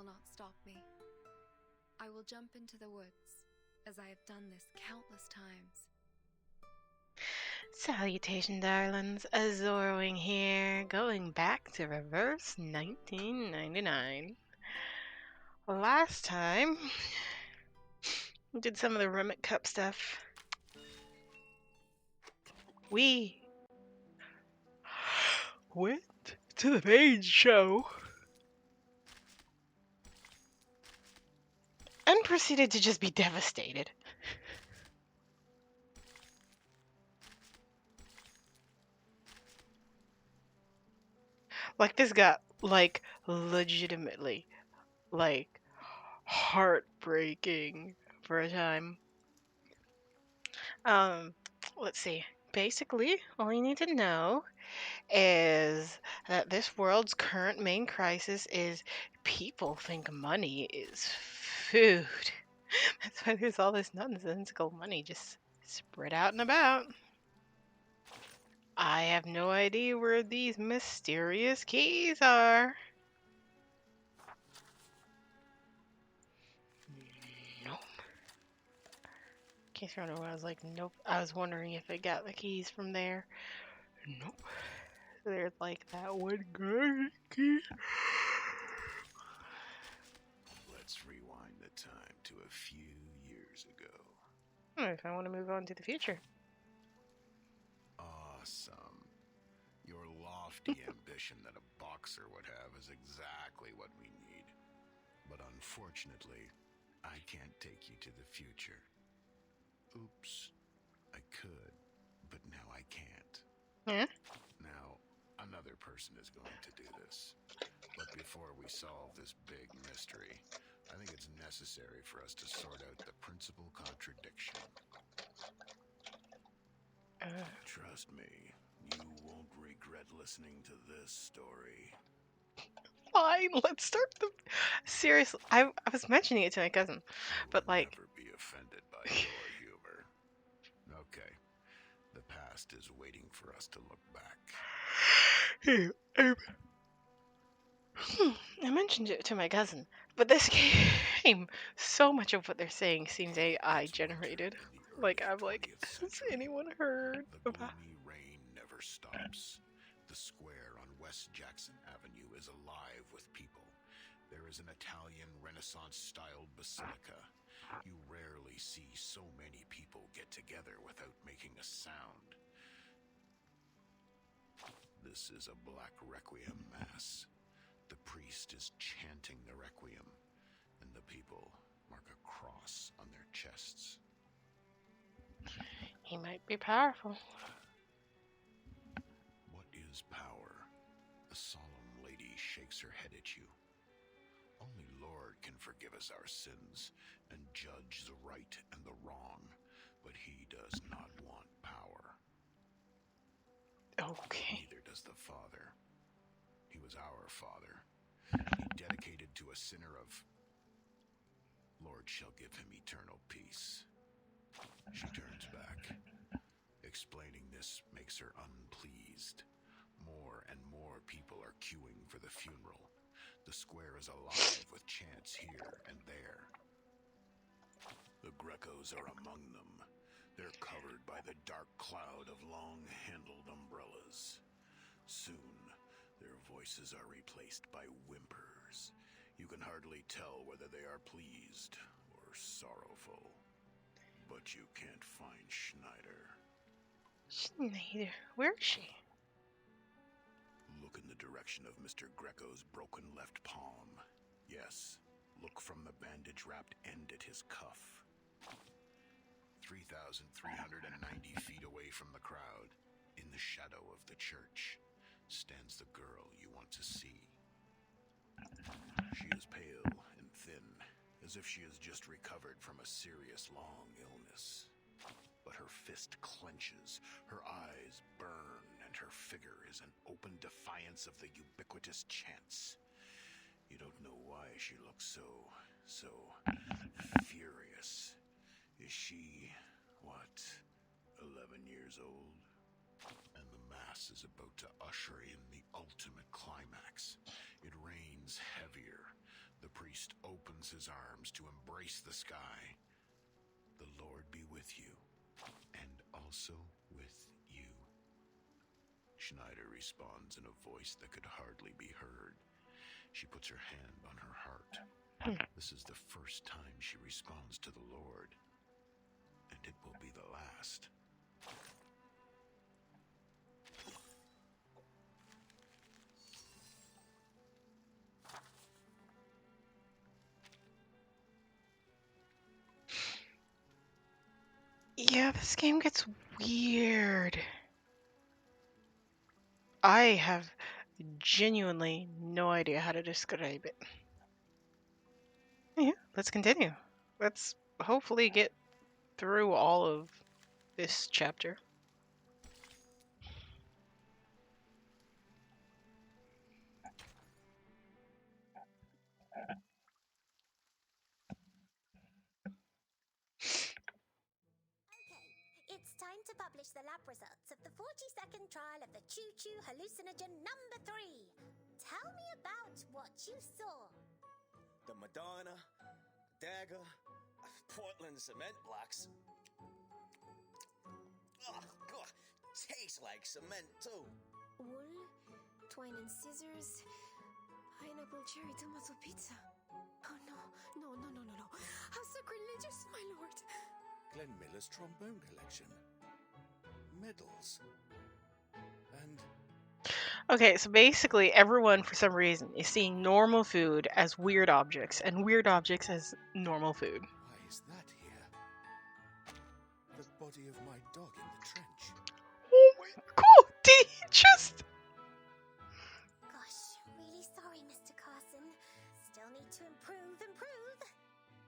not stop me. I will jump into the woods, as I have done this countless times. Salutation, darlings. Azorwing here, going back to reverse 1999. Last time, we did some of the Remit Cup stuff. We went to the main show and proceeded to just be devastated. Like, this got, like, legitimately, like, heartbreaking for a time. Let's see. Basically, all you need to know is that this world's current main crisis is people think money is food. That's why there's all this nonsensical money just spread out and about. I have no idea where these mysterious keys are. Nope. In case you're wondering, I was like, nope. I was wondering if it got the keys from there. Nope. There's like that one good key. Let's rewind the time to a few years ago. If I want to move on to the future. Awesome. Your lofty ambition that a boxer would have is exactly what we need. But unfortunately, I can't take you to the future. Oops. I could, but now I can't. Yeah? Now, another person is going to do this. But before we solve this big mystery, I think it's necessary for us to sort out the principal contradiction. Trust me, you won't regret listening to this story. Fine, let's start the... Seriously, I was mentioning it to my cousin, but like... Never be offended by your humor. Okay, the past is waiting for us to look back. I mentioned it to my cousin, but this game, so much of what they're saying seems AI generated. Like, I'm like, has anyone heard The about... gloomy rain never stops. The square on West Jackson Avenue is alive with people. There is an Italian Renaissance-styled basilica. You rarely see so many people get together without making a sound. This is a Black Requiem Mass. The priest is chanting the Requiem, and the people mark a cross on their chests. He might be powerful. What is power? A solemn lady shakes her head at you. Only Lord can forgive us our sins and judge the right and the wrong, but he does not want power. Okay. Neither does the Father. He was our Father. He dedicated to a sinner of... Lord shall give him eternal peace. She turns back. Explaining this makes her unpleased. More and more people are queuing for the funeral. The square is alive with chants here and there. The Grecos are among them. They're covered by the dark cloud of long-handled umbrellas. Soon, their voices are replaced by whimpers. You can hardly tell whether they are pleased or sorrowful. But you can't find Schneider. Schneider, where is she? Look in the direction of Mr. Greco's broken left palm. Yes, look from the bandage-wrapped end at his cuff. 3,390 feet away from the crowd, in the shadow of the church, stands the girl you want to see. She is pale and thin, as if she has just recovered from a serious long illness. But her fist clenches, her eyes burn, and her figure is an open defiance of the ubiquitous chants. You don't know why she looks so furious. Is she, what, 11 years old? And the Mass is about to usher in the ultimate climax. It rains heavier. The priest opens his arms to embrace the sky. The Lord be with you, and also with you. Schneider responds in a voice that could hardly be heard. She puts her hand on her heart. This is the first time she responds to the Lord, and it will be the last. Yeah, this game gets weird. I have genuinely no idea how to describe it. Yeah, let's continue. Let's hopefully get through all of this chapter. It's time to publish the lab results of the 40-second trial of the Choo Choo hallucinogen number 3. Tell me about what you saw. The Madonna, dagger, Portland cement blocks. Ugh, ugh, tastes like cement too. Wool, twine and scissors, pineapple cherry tomato pizza. Oh no, no, no, no, no, no. How sacrilegious, my lord. Glenn Miller's trombone collection. Medals. And Okay, so basically everyone, for some reason, is seeing normal food as weird objects, and weird objects as normal food. why is that here? The body of my dog in the trench. Oh my god, did he just... Gosh, really sorry, Mr. Carson. Still need to improve.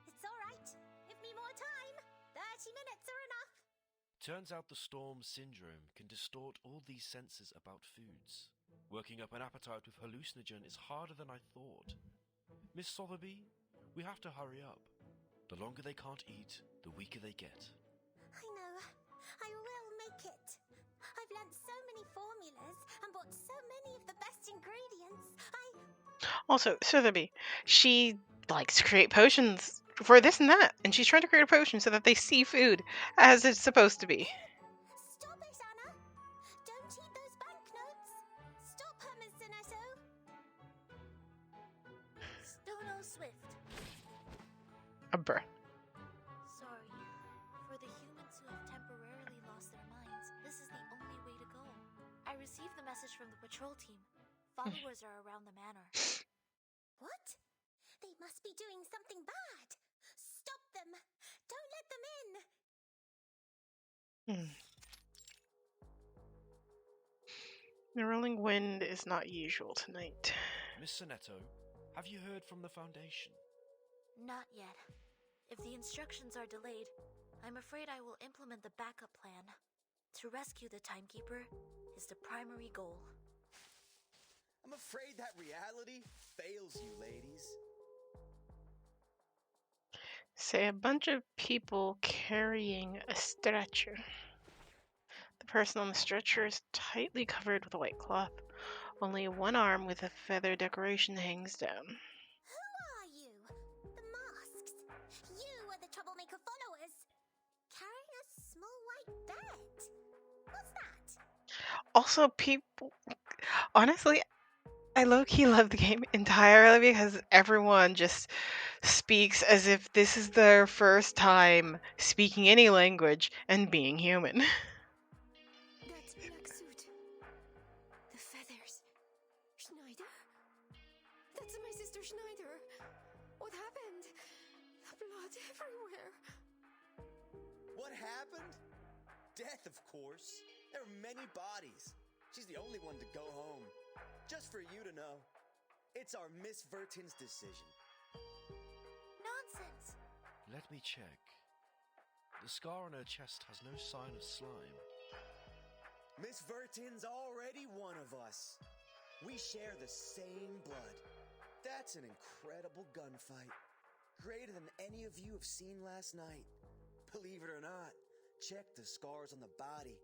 It's alright. Give me more time. 30 minutes are enough. Turns out the storm syndrome can distort all these senses about foods. Working up an appetite with hallucinogen is harder than I thought. Miss Sotheby, we have to hurry up. The longer they can't eat, the weaker they get. I know. I will make it. I've learnt so many formulas and bought so many of the best ingredients. Also, Sotheby, she likes to create potions for this and that, and she's trying to create a potion so that they see food as it's supposed to be. Stop it, Anna! Don't eat those banknotes! Stop her, Mr. Netto! Stono Swift. Bruh. Sorry. For the humans who have temporarily lost their minds, this is the only way to go. I received the message from the patrol team. Followers are around the manor. What? They must be doing something bad! Stop them! Don't let them in! The rolling wind is not usual tonight. Miss Sonetto, have you heard from the Foundation? Not yet. If the instructions are delayed, I'm afraid I will implement the backup plan. To rescue the Timekeeper is the primary goal. I'm afraid that reality fails you, ladies. Say a bunch of people carrying a stretcher. The person on the stretcher is tightly covered with a white cloth. Only one arm with a feather decoration hangs down. Who are you? The masks! You are the troublemaker followers! Carrying a small white bed! What's that? Also, people... Honestly, I low-key love the game entirely because everyone just speaks as if this is their first time speaking any language and being human. That black suit. The feathers. Schneider? That's my sister Schneider. What happened? Blood everywhere. What happened? Death, of course. There are many bodies. She's the only one to go home. Just for you to know, it's our Miss Vertin's decision. Nonsense. Let me check. The scar on her chest has no sign of slime. Miss Vertin's already one of us. We share the same blood. That's an incredible gunfight. Greater than any of you have seen last night. Believe it or not, check the scars on the body.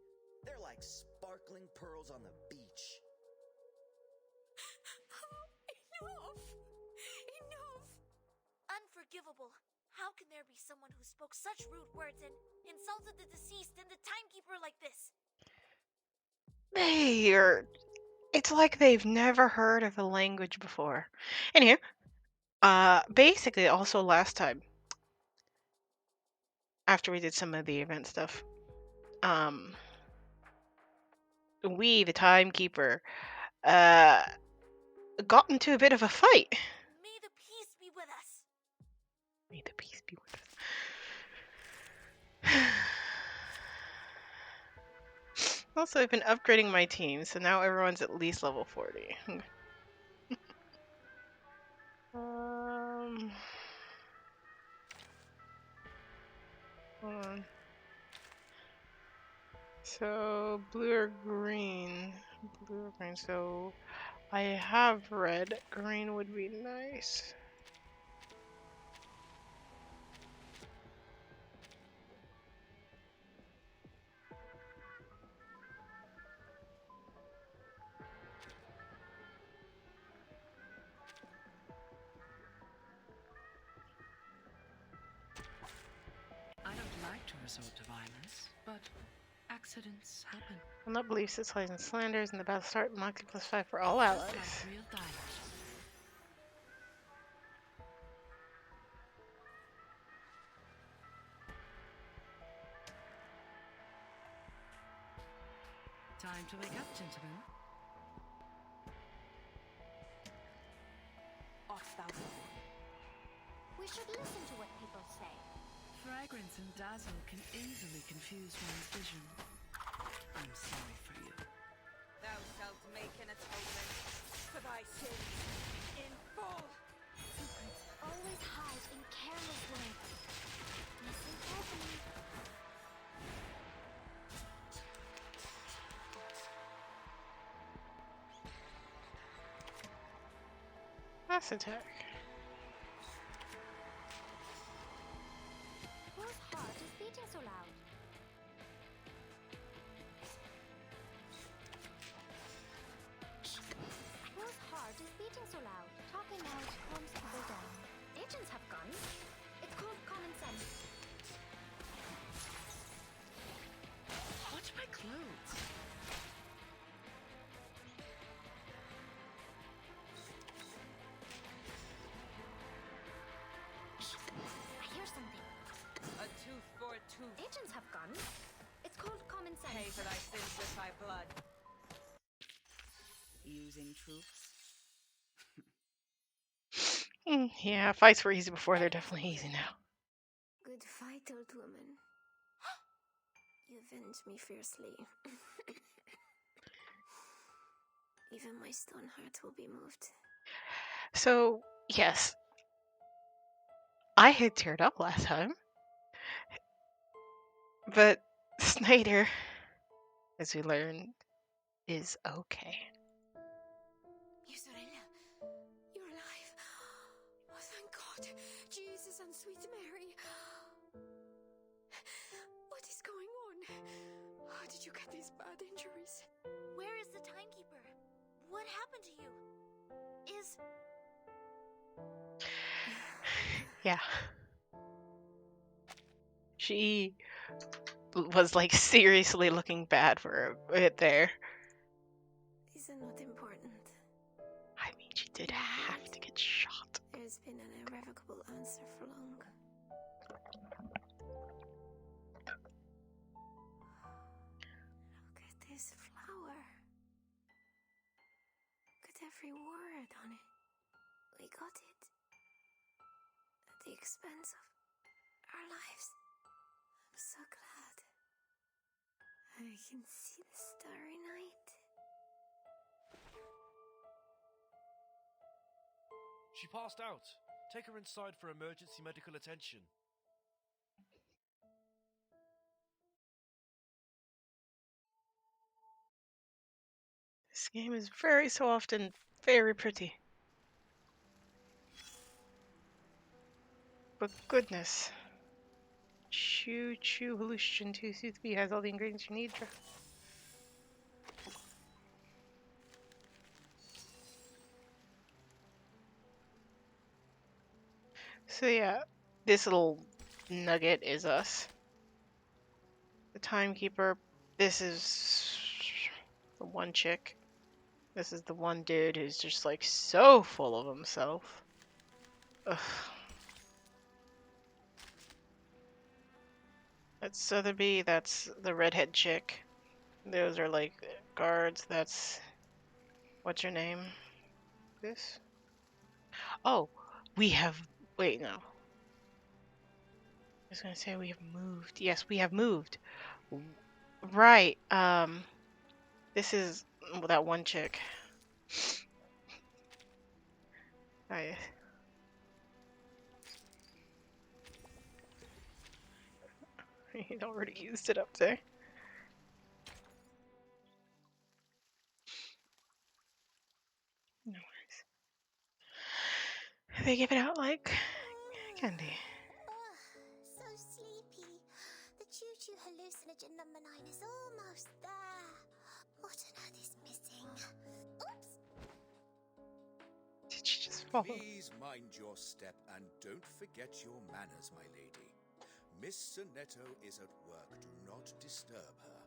They're like sparkling pearls on the beach. Enough! Enough! unforgivable. How can there be someone who spoke such rude words and insulted the deceased and the timekeeper like this? It's like they've never heard of the language before. Anywho, basically, also last time, after we did some of the event stuff, we, the timekeeper, got into a bit of a fight. May the peace be with us. May the peace be with us. Also, I've been upgrading my team, so now everyone's at least level 40. Hold on. So, blue or green? Blue or green, so I have red. Green would be nice. I don't like to resort to violence, but accidents happen. Will not believe six lies and slanders in the battle start. Moxie +5 for all allies. Just like real dialogue. Time to wake up, gentlemen. Off thou go. We should listen to what people say. Fragrance and dazzle can easily confuse one's vision. I'm sorry for you. Thou shalt make an atonement for thy sins in full. Secrets always hide in careless words. Listen carefully. Mass attack. Whose heart is beating so loud? Whose heart is beating so loud? Talking loud calms people down. Agents have guns. It's called common sense. Watch my clothes. I hear something. A tooth for a tooth. Agents have guns. It's called common sense. Pay for thy sins with thy blood. Using troops. Yeah, fights were easy before, they're definitely easy now. Good fight, old woman. You avenged me fiercely. Even my stone heart will be moved. So, yes. I had teared up last time. But Snyder, as we learned, is okay. Yusarella, you're alive. Oh, thank God. Jesus and sweet Mary. What is going on? How did you get these bad injuries? Where is the timekeeper? What happened to you? Is... Yeah. She was like seriously looking bad for a bit there. Is it not important? I mean, she did have to get shot. There's been an irrevocable answer for long. Look at this flower. Look at every word on it. We got it. At the expense of our lives. I'm so glad. I can see the starry night. She passed out. Take her inside for emergency medical attention. This game is very so often very pretty. But goodness. Choo Choo Hallucinogen 2 Soothby has all the ingredients you need. So yeah, this little nugget is us. The timekeeper. This is the one chick. This is the one dude who's just like so full of himself. Ugh. That's Sotheby, that's the redhead chick. Those are like guards. That's what's your name? This? Oh, we have. Wait, no. I was gonna say we have moved. Yes, we have moved. Right. This is that one chick. I. He'd already used it up there. No worries. They give it out like candy. So sleepy. The choo-choo hallucinogen number 9 is almost there. What on earth is missing? Oops. Did you just fall? Please mind your step and don't forget your manners, my lady. Miss Sonetto is at work. Do not disturb her.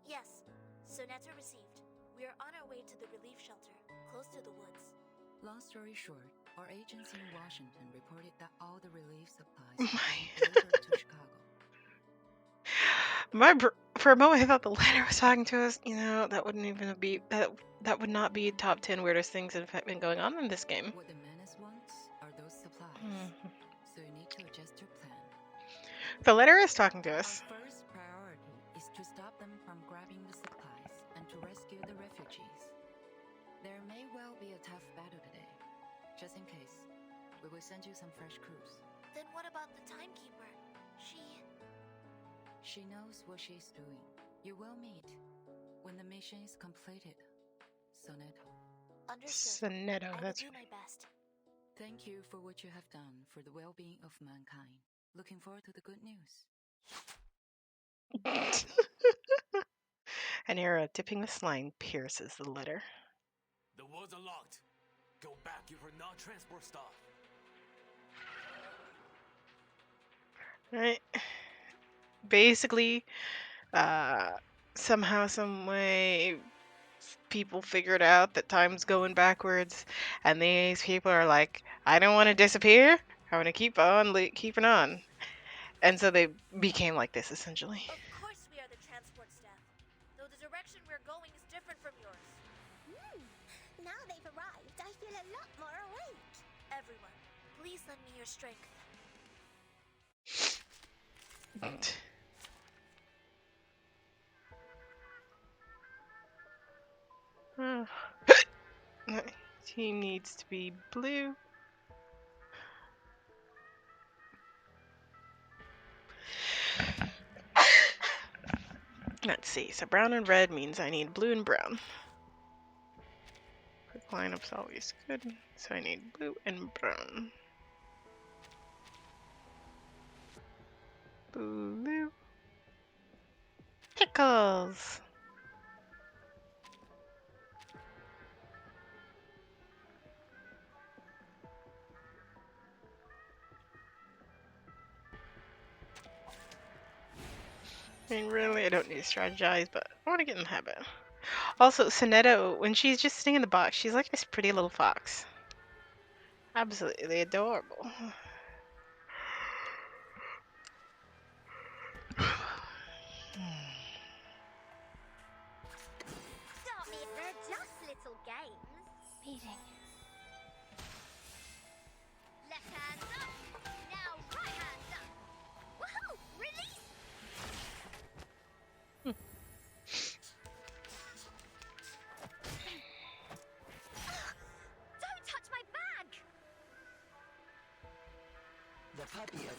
Yes, Sonetta received. We are on our way to the relief shelter, close to the woods. Long story short, our agency in Washington reported that all the relief supplies were delivered to Chicago. For a moment, I thought the letter was talking to us. You know, that wouldn't even be that would not be top 10 weirdest things that have been going on in this game. What the menace wants are those supplies. So you need to adjust your plan. The letter is talking to us. Our first priority is to stop them from grabbing the supplies and to rescue the refugees. There may well be a tough battle today. Just in case, we will send you some fresh crews. Then what about the timekeeper? She knows what she's doing. You will meet when the mission is completed. Sonetto. Understood. Sonetto, I will that's do my best. Thank you for what you have done for the well-being of mankind. Looking forward to the good news. An arrow tipping the line pierces the letter. The woods are locked. Go back, you are not transport stuff. Right. Basically, somehow, some way, people figured out that time's going backwards, and these people are like, I don't want to disappear. I want to keep on keeping on. And so they became like this, essentially. Of course we are the transport staff, though the direction we're going is different from yours. Now they've arrived, I feel a lot more awake. Everyone, please lend me your strength. Team needs to be blue. Let's see. So brown and red means I need blue and brown. Quick lineup's always good. So I need blue and brown. Blue. Pickles. I mean, really, I don't need to strategize, but I want to get in the habit. Also, Sonetto, when she's just sitting in the box, she's like this pretty little fox. Absolutely adorable. Stop me, they're just little games. Meeting. Left hand up, now right hand up. Woohoo! Release! Don't touch my bag! The puppy.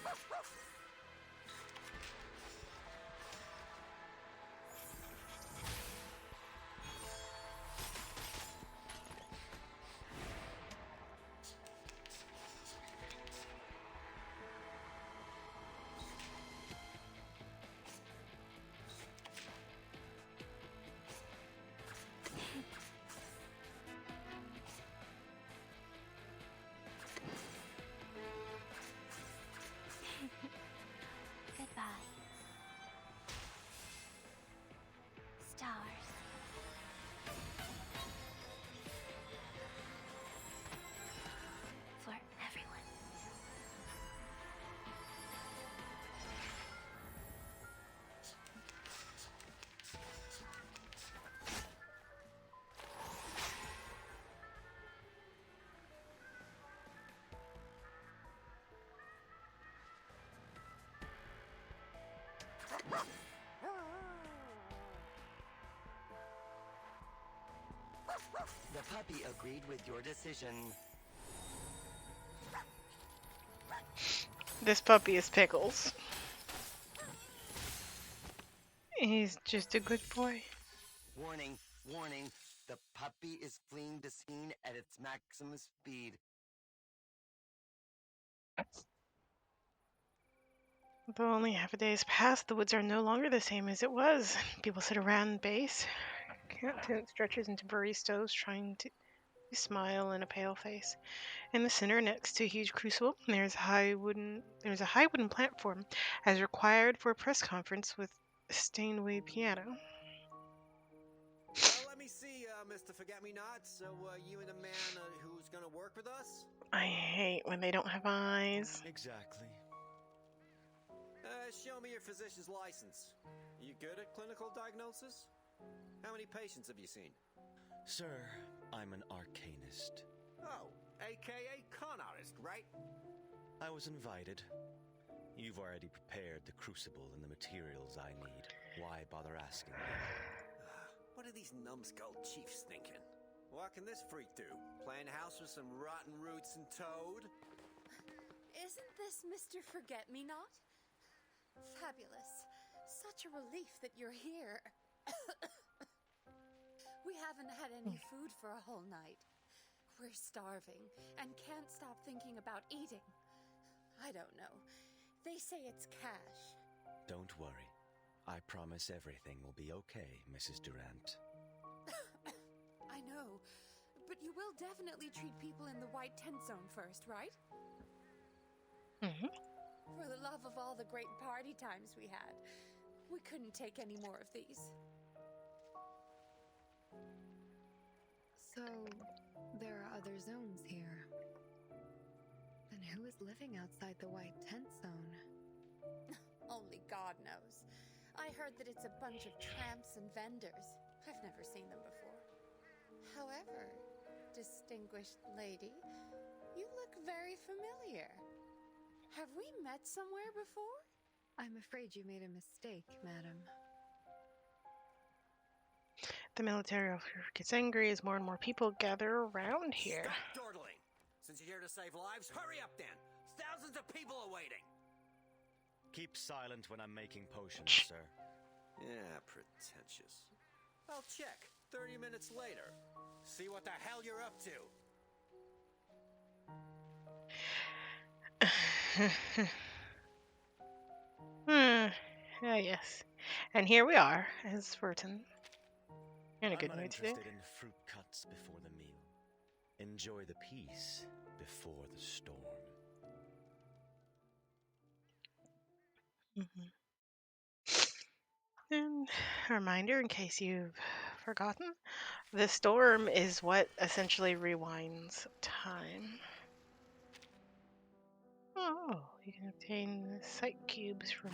puppy agreed with your decision. This puppy is Pickles. He's just a good boy. Warning, warning. The puppy is fleeing the scene at its maximum speed. Though only half a day has passed, the woods are no longer the same as it was. People sit around base. Countenance stretches into baristos, trying to smile in a pale face. In the center, next to a huge crucible, there's a high wooden platform, as required for a press conference with a Steinway piano. Let me see, Mr. Forget-Me-Not. So, you and the man who's gonna work with us? I hate when they don't have eyes. Exactly. Show me your physician's license. You good at clinical diagnosis? How many patients have you seen? Sir, I'm an arcanist. Oh, aka con artist, right? I was invited. You've already prepared the crucible and the materials I need. Why bother asking me? What are these numbskull chiefs thinking? What can this freak do? Playing house with some rotten roots and toad? Isn't this Mr. Forget-Me-Not? Fabulous. Such a relief that you're here. We haven't had any food for a whole night. We're starving and can't stop thinking about eating. I don't know. They say it's cash. Don't worry. I promise everything will be okay, Mrs. Durant. I know, but you will definitely treat people in the white tent zone first, right? Mm-hmm. For the love of all the great party times we had, we couldn't take any more of these. So, there are other zones here. Then who is living outside the white tent zone? Only God knows. I heard that it's a bunch of tramps and vendors. I've never seen them before. However, distinguished lady, you look very familiar. Have we met somewhere before? I'm afraid you made a mistake, madam. The military officer gets angry as more and more people gather around here. Stop dawdling! Since you're here to save lives, hurry up then! Thousands of people are waiting! Keep silent when I'm making potions, sir. Yeah, pretentious. I'll check. 30 minutes later. See what the hell you're up to. Ah, yes. And here we are, as Vertin. In a good I'm mood today. interested in fruit cuts before the meal. Enjoy the peace before the storm. And a reminder, in case you've forgotten, the storm is what essentially rewinds time. Oh, you can obtain sight cubes from...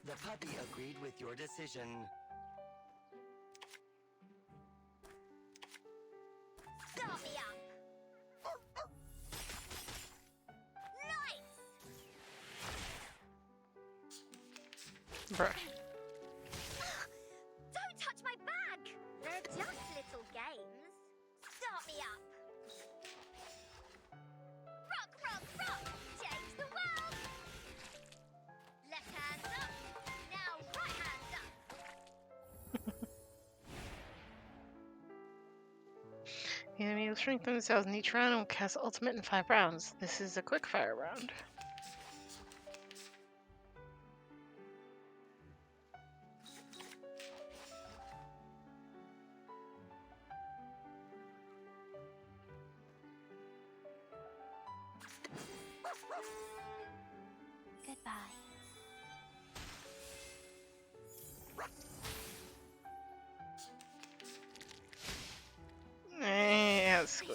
The puppy agreed with your decision. Start me up! Nice! Bruh. Don't touch my bag! They're just little games. Start me up! Rock, rock, rock! Change the world! Left hand up! Now right hand up! The enemy will strengthen themselves in each round and will cast ultimate in 5 rounds. This is a quick fire round.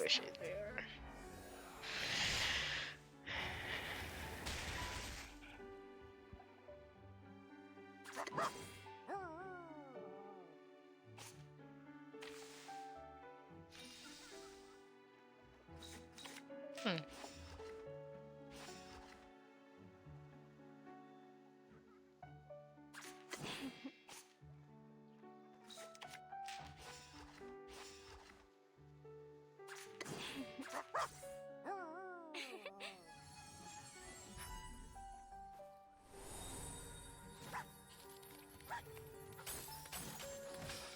bushes there. Hmm.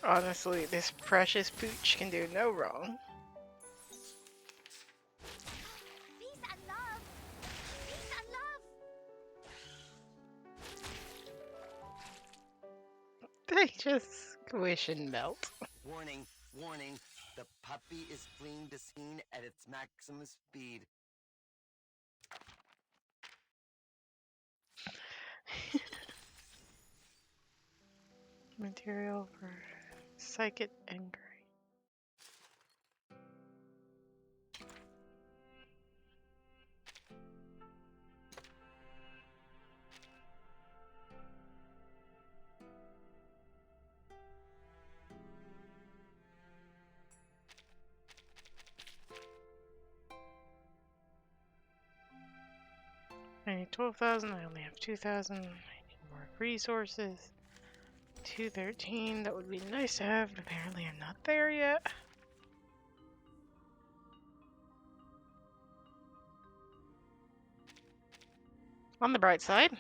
Honestly, this precious pooch can do no wrong. Peace and love! Peace and love! They just squish and melt. Warning, warning. The puppy is fleeing the scene at its maximum speed. Material for psychic and gray. I need 12,000. I only have 2,000. I need more resources. 213. That would be nice to have, but apparently I'm not there yet. On the bright side,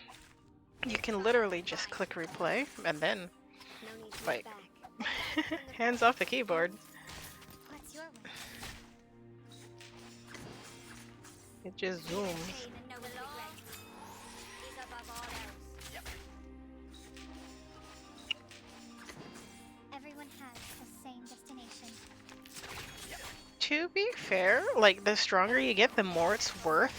you can literally just click replay and then, like, hands off the keyboard. What's your wish? It just zooms. Pain and no regret is above all else. Yep. Everyone has the same destination. To be fair, like, the stronger you get, the more it's worth,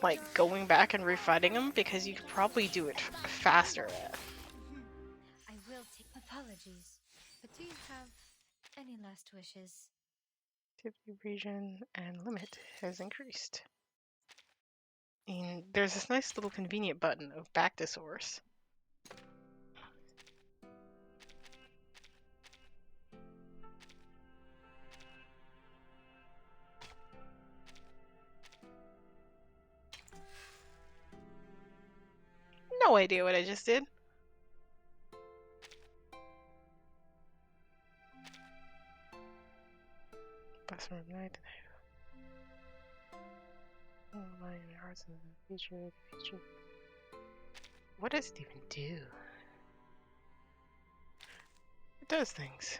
like, going back and refighting them, because you could probably do it faster. I will take apologies, but do you have any last wishes? Activity region and limit has increased. And there's this nice little convenient button of back to source. No idea what I just did. Bus from night. Oh, my hearts in the future. What does it even do? It does things.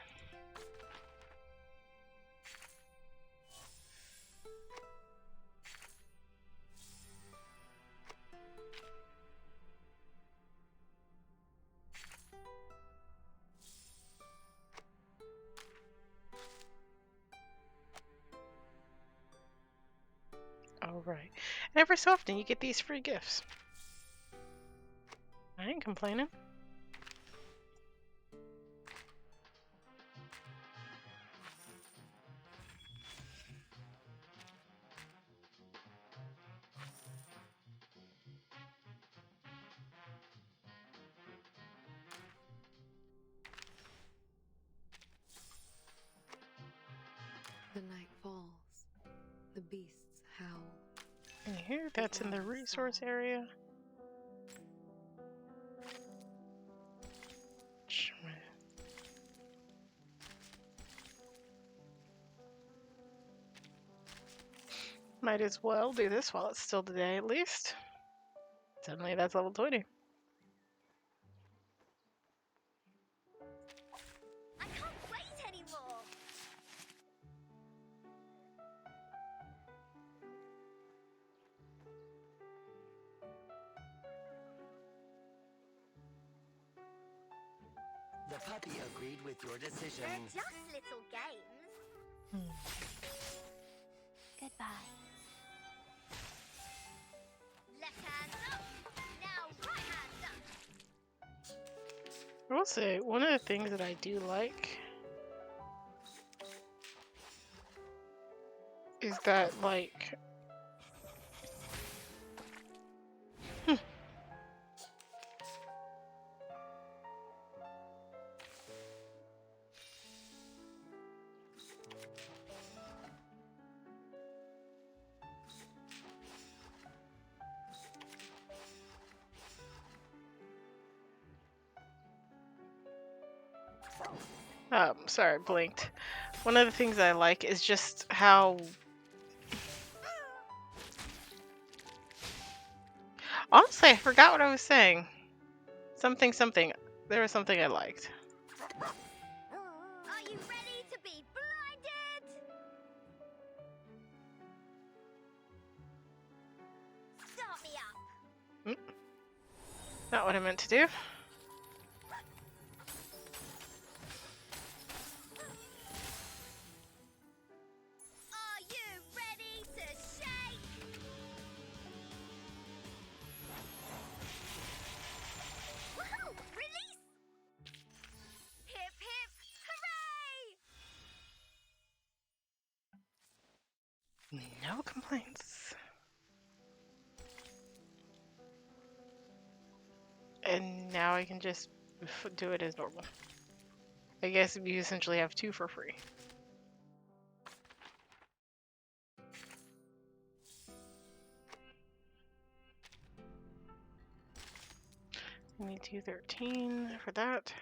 Alright. And every so often you get these free gifts. I ain't complaining. The night falls. The beasts howl. And here, that's in the resource area. Might as well do this while it's still the day at least. Suddenly that's level 20. I can't wait anymore. The puppy agreed with your decision. They're just little games. Goodbye. Left hand up. Now right hand up. I will say, one of the things that I do like Is that like... Sorry, I blinked. One of the things I like is just how... Honestly, I forgot what I was saying. Something. There was something I liked. Are you ready to be blinded? Start me up. Not what I meant to do. Are you ready to shake? Woohoo! Release! Hip hip hooray! No complaints. And now I can just do it as normal. I guess you essentially have 2 for free. I need 213 for that.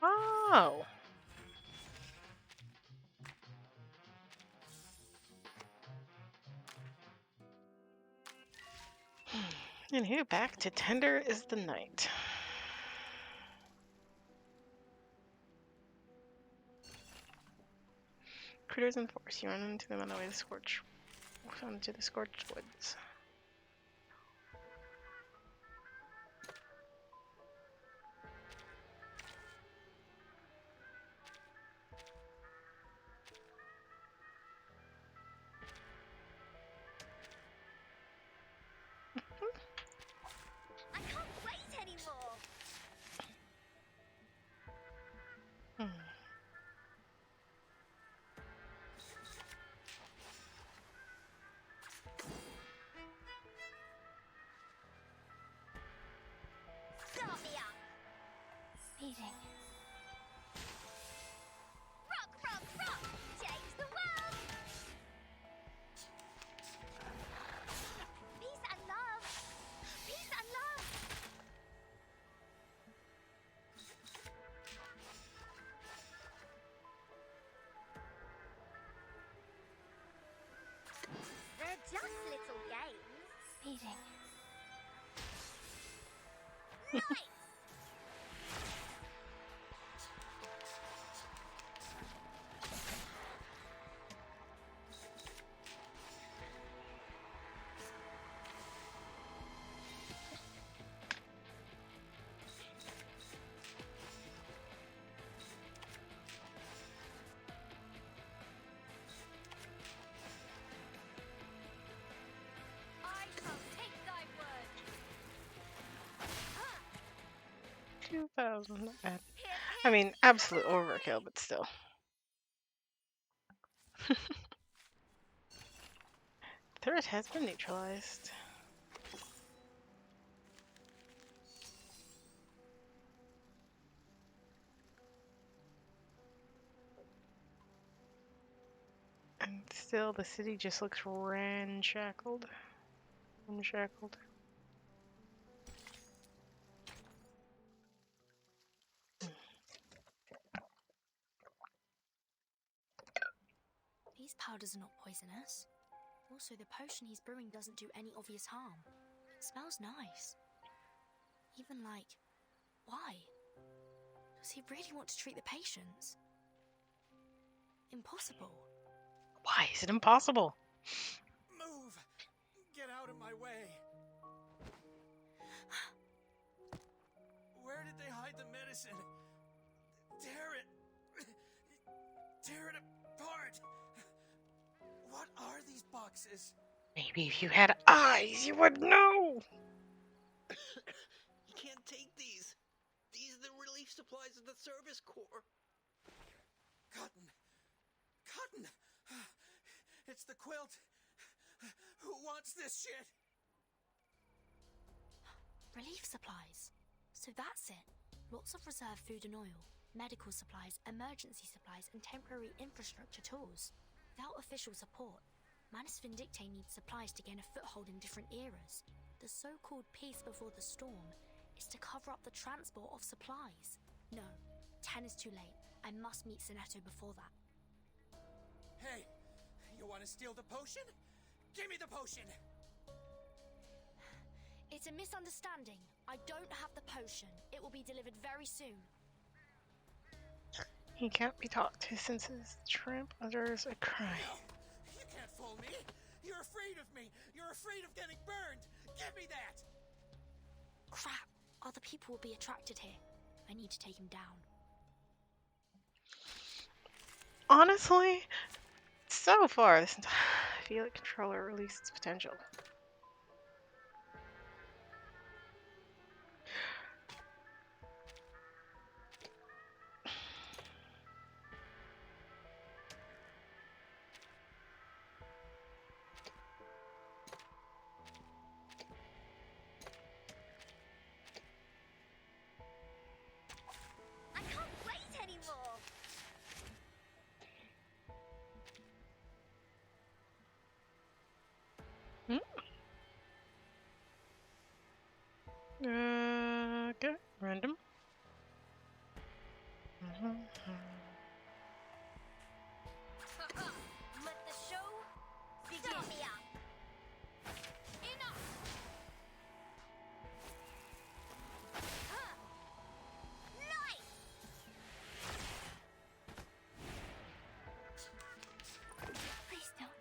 Oh! And here, back to tender is the night. Critters in force. You run into them on the way to onto the scorched woods. I can't wait anymore. Start me up. Beating. Rock, rock, rock. Change the world. Peace and love. Peace and love. They're just little games. Beating. Nice. I shall take thy word. 2,000. I mean, absolute overkill, but still. Turret has been neutralized. And still, the city just looks ramshackled. Ramshackled. These powders are not poisonous. Also, the potion he's brewing doesn't do any obvious harm. It smells nice. Even like, why? Does he really want to treat the patients? Impossible. Why is it impossible? Move! Get out of my way! Where did they hide the medicine? Tear it! Tear it apart! What are these boxes? Maybe if you had eyes, you would know! You can't take these. These are the relief supplies of the Service Corps. Cotton! Cotton! It's the quilt. Who wants this shit? Relief supplies. So that's it. Lots of reserve food and oil, medical supplies, emergency supplies, and temporary infrastructure tools. Without official support, Manus Vindictae needs supplies to gain a foothold in different eras. The so-called peace before the storm is to cover up the transport of supplies. No, 10 is too late. I must meet Sonetto before that. Hey, you want to steal the potion? Give me the potion! It's a misunderstanding. I don't have the potion. It will be delivered very soon. He can't be talked to since his tramp utters a cry. You can't fool me! You're afraid of me! You're afraid of getting burned! Give me that! Crap! Other people will be attracted here. I need to take him down. Honestly, so far, I feel like Controller released its potential. I can't wait anymore! Okay, random. Let the show begin. Start me up. Enough! Nice! Please don't.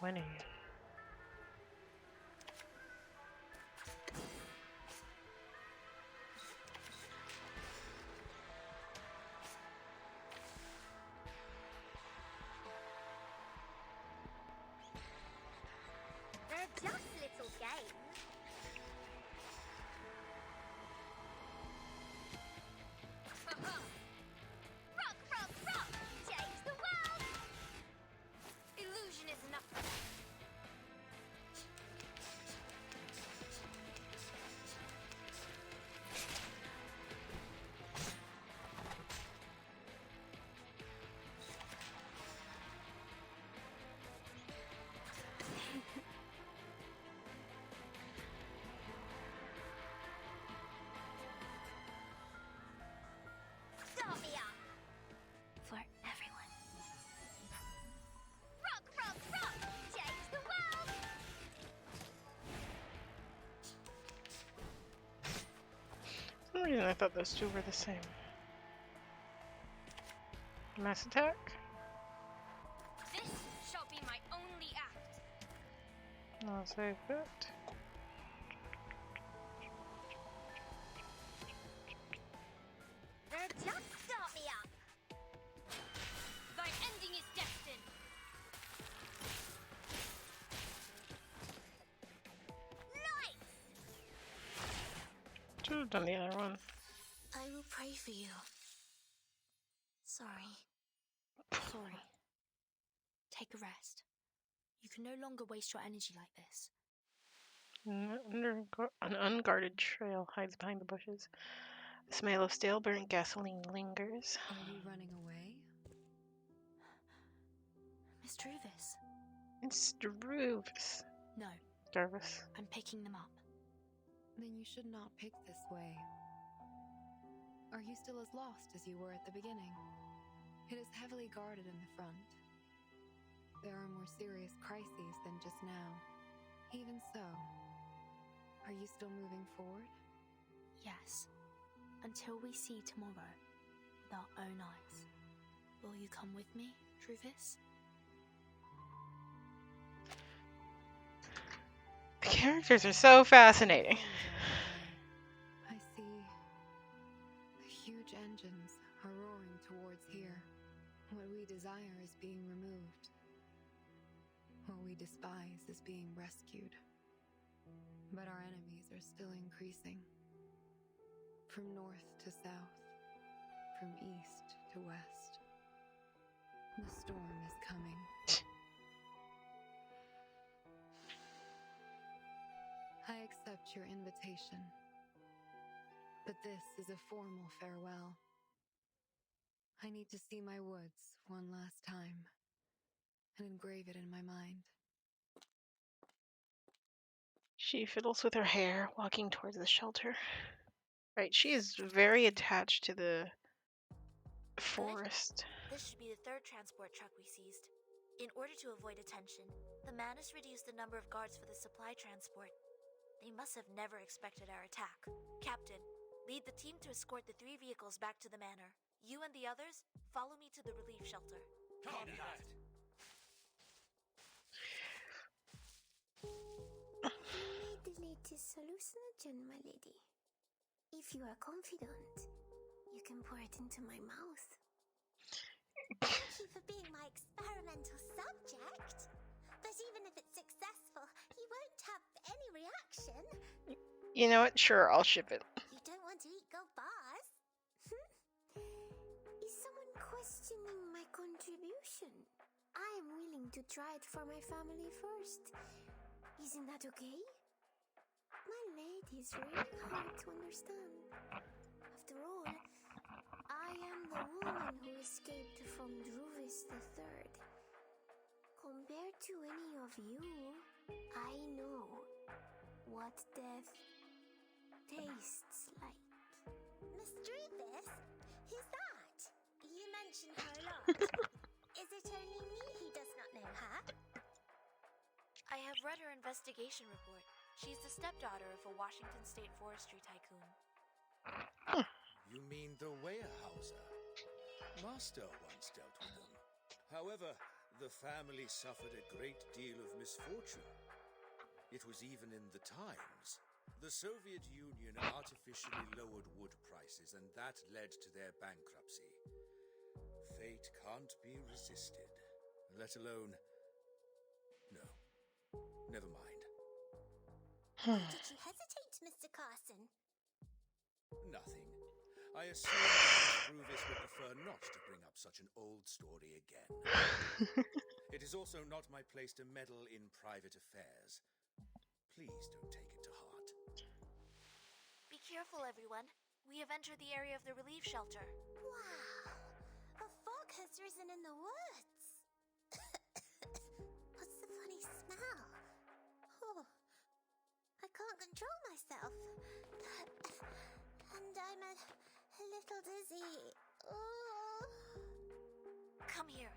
20. They're just little games. Rock, rock, rock! Change the world! Illusion is nothing. Start me up. For everyone. Rock, rock, rock! Change the world! For some reason I thought those two were the same. Mass attack? This shall be my only act. I'll save it. They're just start me up. Thy ending is destined. Nice! Should have done the other one. I will pray for you. Sorry. Sorry. Take a rest. You can no longer waste your energy like this. An unguarded trail hides behind the bushes. The smell of stale burnt gasoline lingers. Are you running away? Miss Druvis? It's Druvis. No, Jarvis. I'm picking them up. Then you should not pick this way. Are you still as lost as you were at the beginning? It is heavily guarded in the front. There are more serious crises than just now. Even so, are you still moving forward? Yes. Until we see tomorrow with our own eyes. Will you come with me, Druvis? The characters are so fascinating. I see. The huge engines are roaring towards here. What we desire is being removed. What we despise is being rescued. But our enemies are still increasing. From north to south, from east to west. The storm is coming. accept your invitation. But this is a formal farewell. I need to see my woods one last time and engrave it in my mind. She fiddles with her hair, walking towards the shelter. Right, she is very attached to the forest. This should be the third transport truck we seized. In order to avoid attention, the Manus reduced the number of guards for the supply transport. They must have never expected our attack. Captain, lead the team to escort the 3 vehicles back to the manor. You and the others, follow me to the relief shelter. Copy that. You made the latest hallucinogen, my lady. If you are confident, you can pour it into my mouth. Thank you for being my experimental subject. But even if it's successful, you won't have any reaction. You know what? Sure, I'll ship it. You don't want to eat gold bars? Is someone questioning my contribution? I am willing to try it for my family first. Isn't that okay? My lady is really hard to understand. After all, I am the woman who escaped from Druvis III. Compared to any of you, I know what death tastes like. Miss Druvis? Who's that? You mention her a lot. Is it only me who does not know her? I have read her investigation report. She's the stepdaughter of a Washington State forestry tycoon. You mean the Weyerhauser? Master once dealt with them. However, the family suffered a great deal of misfortune. It was even in the Times. The Soviet Union artificially lowered wood prices, and that led to their bankruptcy. Fate can't be resisted, let alone... No, never mind. Why did you hesitate, Mr. Carson? Nothing. I assume Mrs. Bruvis would prefer not to bring up such an old story again. It is also not my place to meddle in private affairs. Please don't take it to heart. Be careful, everyone. We have entered the area of the relief shelter. Wow! A fog has risen in the woods. What's the funny smell? Oh, I can't control myself. And I'm a little dizzy. Oh. Come here.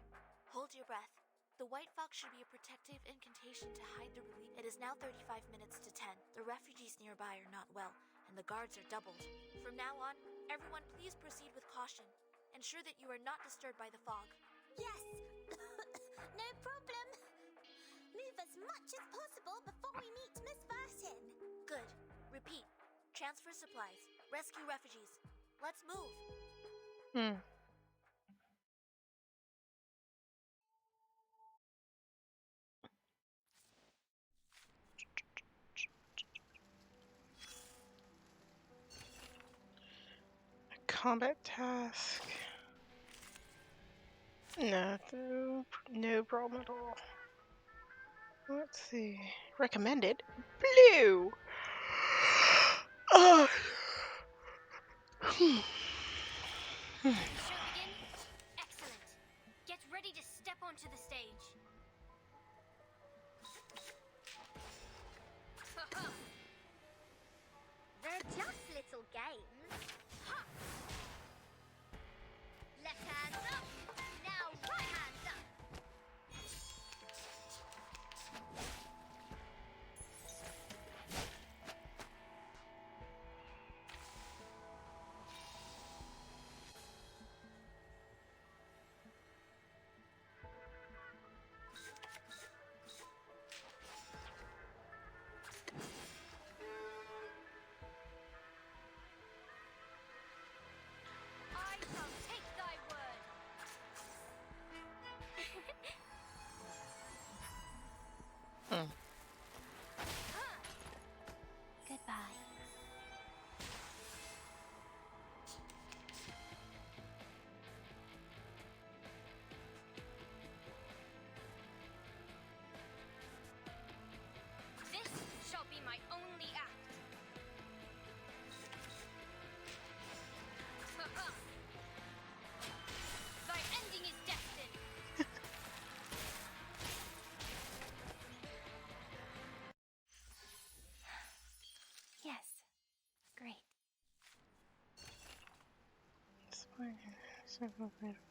Hold your breath. The White Fox should be a protective incantation to hide the relief. It is now 35 minutes to 10. The refugees nearby are not well, and the guards are doubled. From now on, everyone please proceed with caution. Ensure that you are not disturbed by the fog. Yes! No problem. Move as much as possible before we meet Miss Burton. Good. Repeat. Transfer supplies. Rescue refugees. Let's move. Combat task. No problem at all. Let's see. Recommended. Blue. Oh. Show begin? Excellent. Get ready to step onto the stage. They're just little games. Ha! Left hand up. Now right hand up.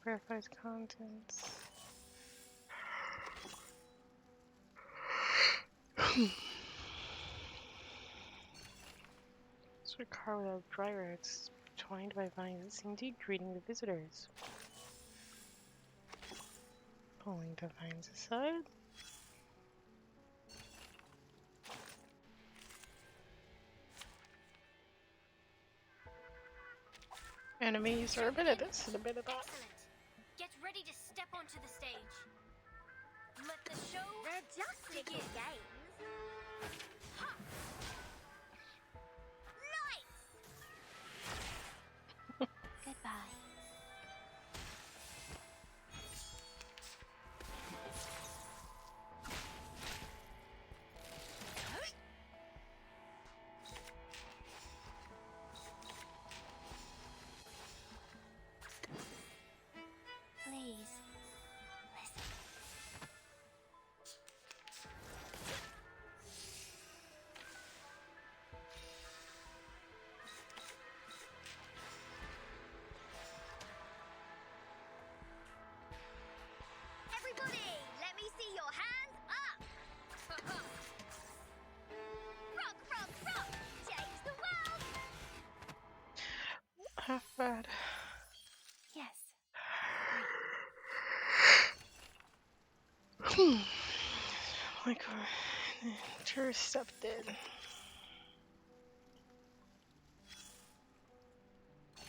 verifies contents. It's a car without driver. It's twined by vines. It's indeed greeting the visitors. Pulling the vines aside. Enemies are a bit of this and a bit of that. Excellent. Get ready to step onto the stage. Let the show. They're just little games. Ha! Lights. Goodbye. Please, listen. Everybody, let me see your hands up. Rock, rock, rock. Change the world. Half bad. Yes. Like intercepted.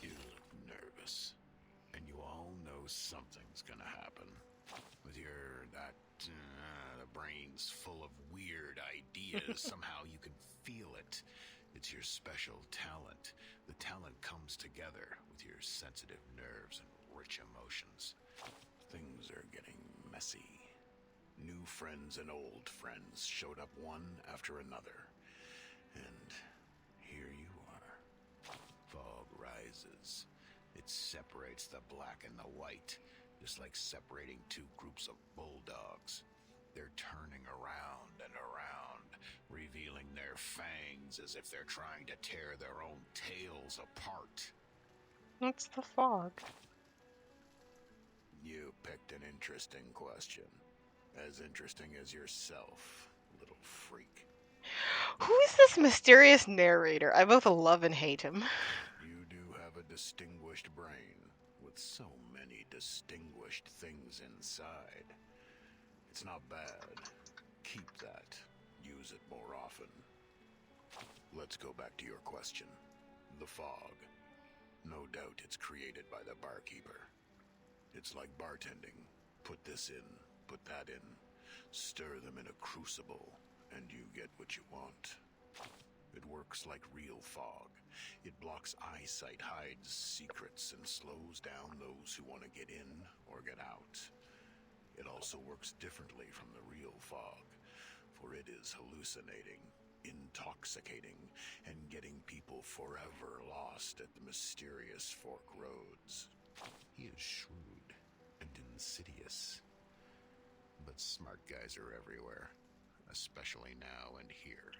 You look nervous, and you all know something's gonna happen. With the brain's full of weird ideas, somehow you can feel it. It's your special talent. The talent comes together with your sensitive nerves and rich emotions. Things are getting messy. New friends and old friends showed up one after another. And here you are. Fog rises. It separates the black and the white, just like separating two groups of bulldogs. They're turning around and around, revealing their fangs as if they're trying to tear their own tails apart. What's the fog? You picked an interesting question. As interesting as yourself, little freak. Who is this mysterious narrator? I both love and hate him. You do have a distinguished brain, with so many distinguished things inside. It's not bad. Keep that. Use it more often. Let's go back to your question. The fog. No doubt it's created by the barkeeper. It's like bartending. Put this in, put that in. Stir them in a crucible, and you get what you want. It works like real fog. It blocks eyesight, hides secrets, and slows down those who want to get in or get out. It also works differently from the real fog, for it is hallucinating, intoxicating, and getting people forever lost at the mysterious fork roads. He is shrewd and insidious. But smart guys are everywhere, especially now and here.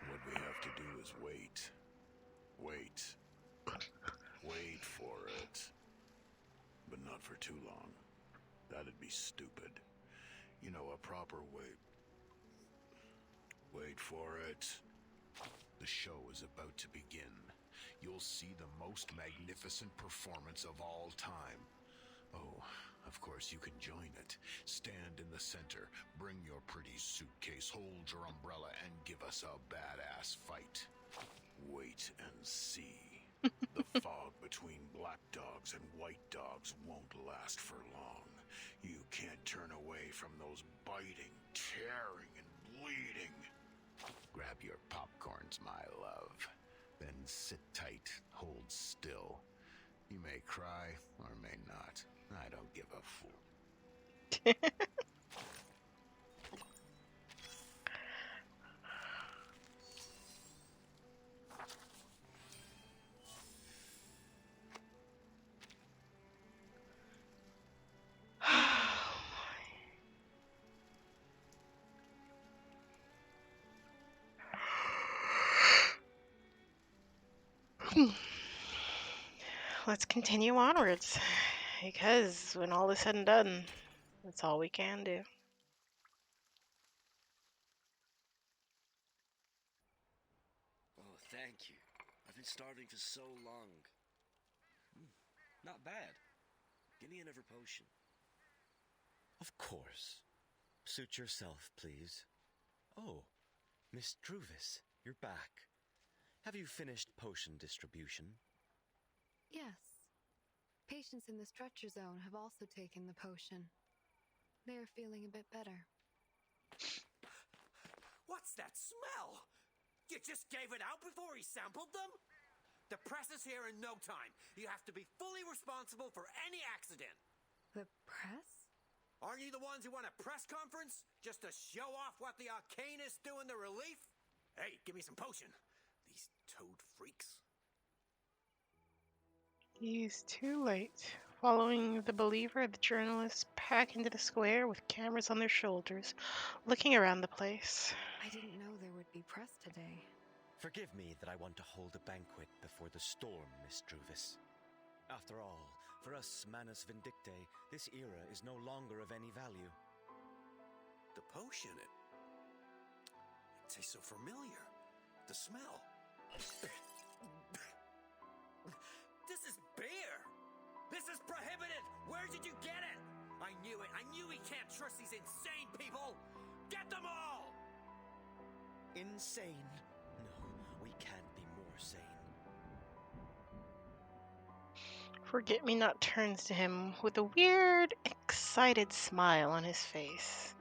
What we have to do is wait. Wait. Wait for it. But not for too long. That'd be stupid. You know, a proper wait. Wait for it. The show is about to begin. You'll see the most magnificent performance of all time. Oh, of course you can join it. Stand in the center, bring your pretty suitcase, hold your umbrella, and give us a badass fight. Wait and see. The fog between black dogs and white dogs won't last for long. You can't turn away from those biting, tearing, and bleeding. Grab your popcorns, my love. Then sit tight, hold still. You may cry or may not. I don't give a fool. let's continue onwards. Because when all is said and done, that's all we can do. Oh, thank you. I've been starving for so long. Not bad. Give me another potion. Of course. Suit yourself, please. Oh, Miss Druvis, you're back. Have you finished potion distribution? Yes. Patients in the stretcher zone have also taken the potion. They are feeling a bit better. What's that smell? You just gave it out before he sampled them? The press is here in no time. You have to be fully responsible for any accident. The press? Aren't you the ones who want a press conference? Just to show off what the arcanists do in the relief? Hey, give me some potion. These toad freaks. He's too late. Following the believer, the journalists pack into the square with cameras on their shoulders, looking around the place. I didn't know there would be press today. Forgive me that I want to hold a banquet before the storm, Miss Druvis. After all, for us Manus Vindictae, this era is no longer of any value. The potion, it tastes so familiar. The smell. This is beer! This is prohibited! Where did you get it? I knew it! I knew we can't trust these insane people! Get them all! Insane? No, we can't be more sane. Forget-me-not turns to him with a weird, excited smile on his face.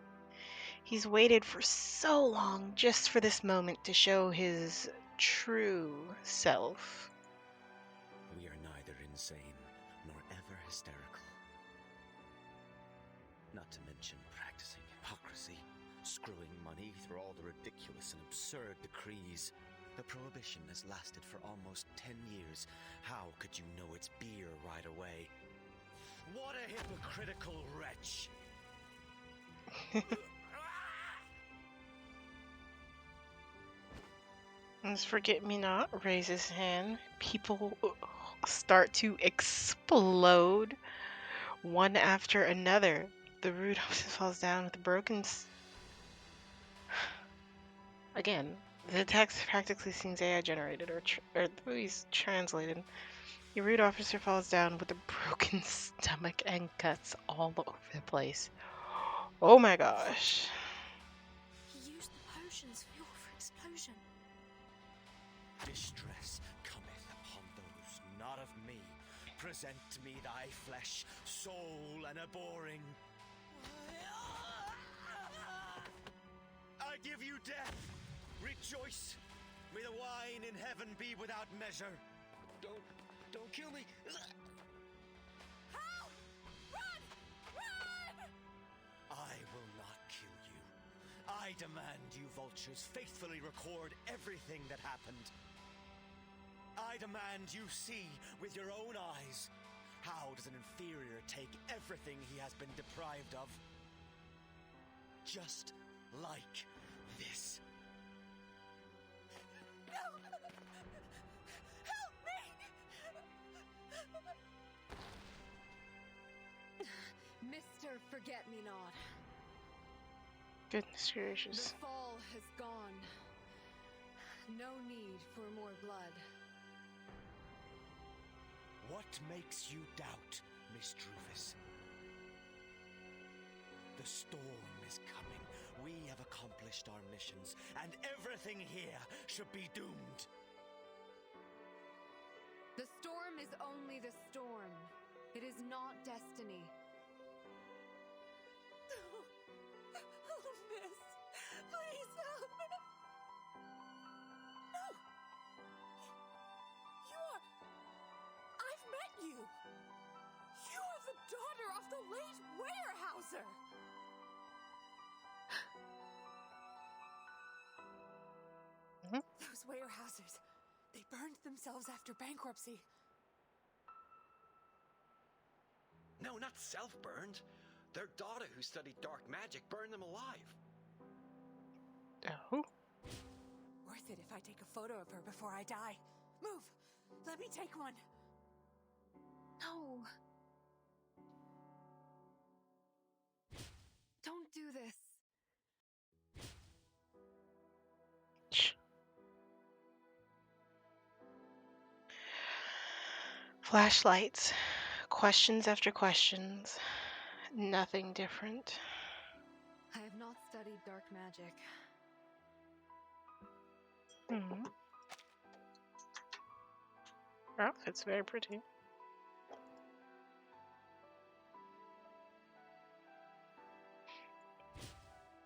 He's waited for so long just for this moment to show his true self. We are neither insane nor ever hysterical. Not to mention practicing hypocrisy, screwing money through all the ridiculous and absurd decrees. The prohibition has lasted for almost 10 years. How could you know it's beer right away? What a hypocritical wretch! As Forget-me-not raises his hand, people start to explode, one after another. The rude officer falls down with a broken... Again, the text practically seems AI generated, or the movie's translated. The rude officer falls down with a broken stomach and cuts all over the place. Oh my gosh. He used the potion's fuel for explosion. Distress cometh upon those not of me. Present me thy flesh, soul, and abhorring. I give you death. Rejoice. May the wine in heaven be without measure. Don't kill me. Help! Run! Run! I will not kill you. I demand you vultures faithfully record everything that happened. I demand you see with your own eyes. How does an inferior take everything he has been deprived of? Just like this. No! Help me! Mr. Forget-me-not. Goodness gracious. The fall has gone. No need for more blood. What makes you doubt, Miss Druvis? The storm is coming. We have accomplished our missions, and everything here should be doomed. The storm is only the storm. It is not destiny. Oh, miss. Please help me. No. You are... I've met you. You are the daughter of the late Weyerhaeuser. Those Weyerhaeusers, they burned themselves after bankruptcy. No, not self-burned. Their daughter who studied dark magic burned them alive. Oh? Worth it if I take a photo of her before I die. Move! Let me take one. Flashlights. Questions after questions. Nothing different. I have not studied dark magic. Hmm. Her outfit's very pretty.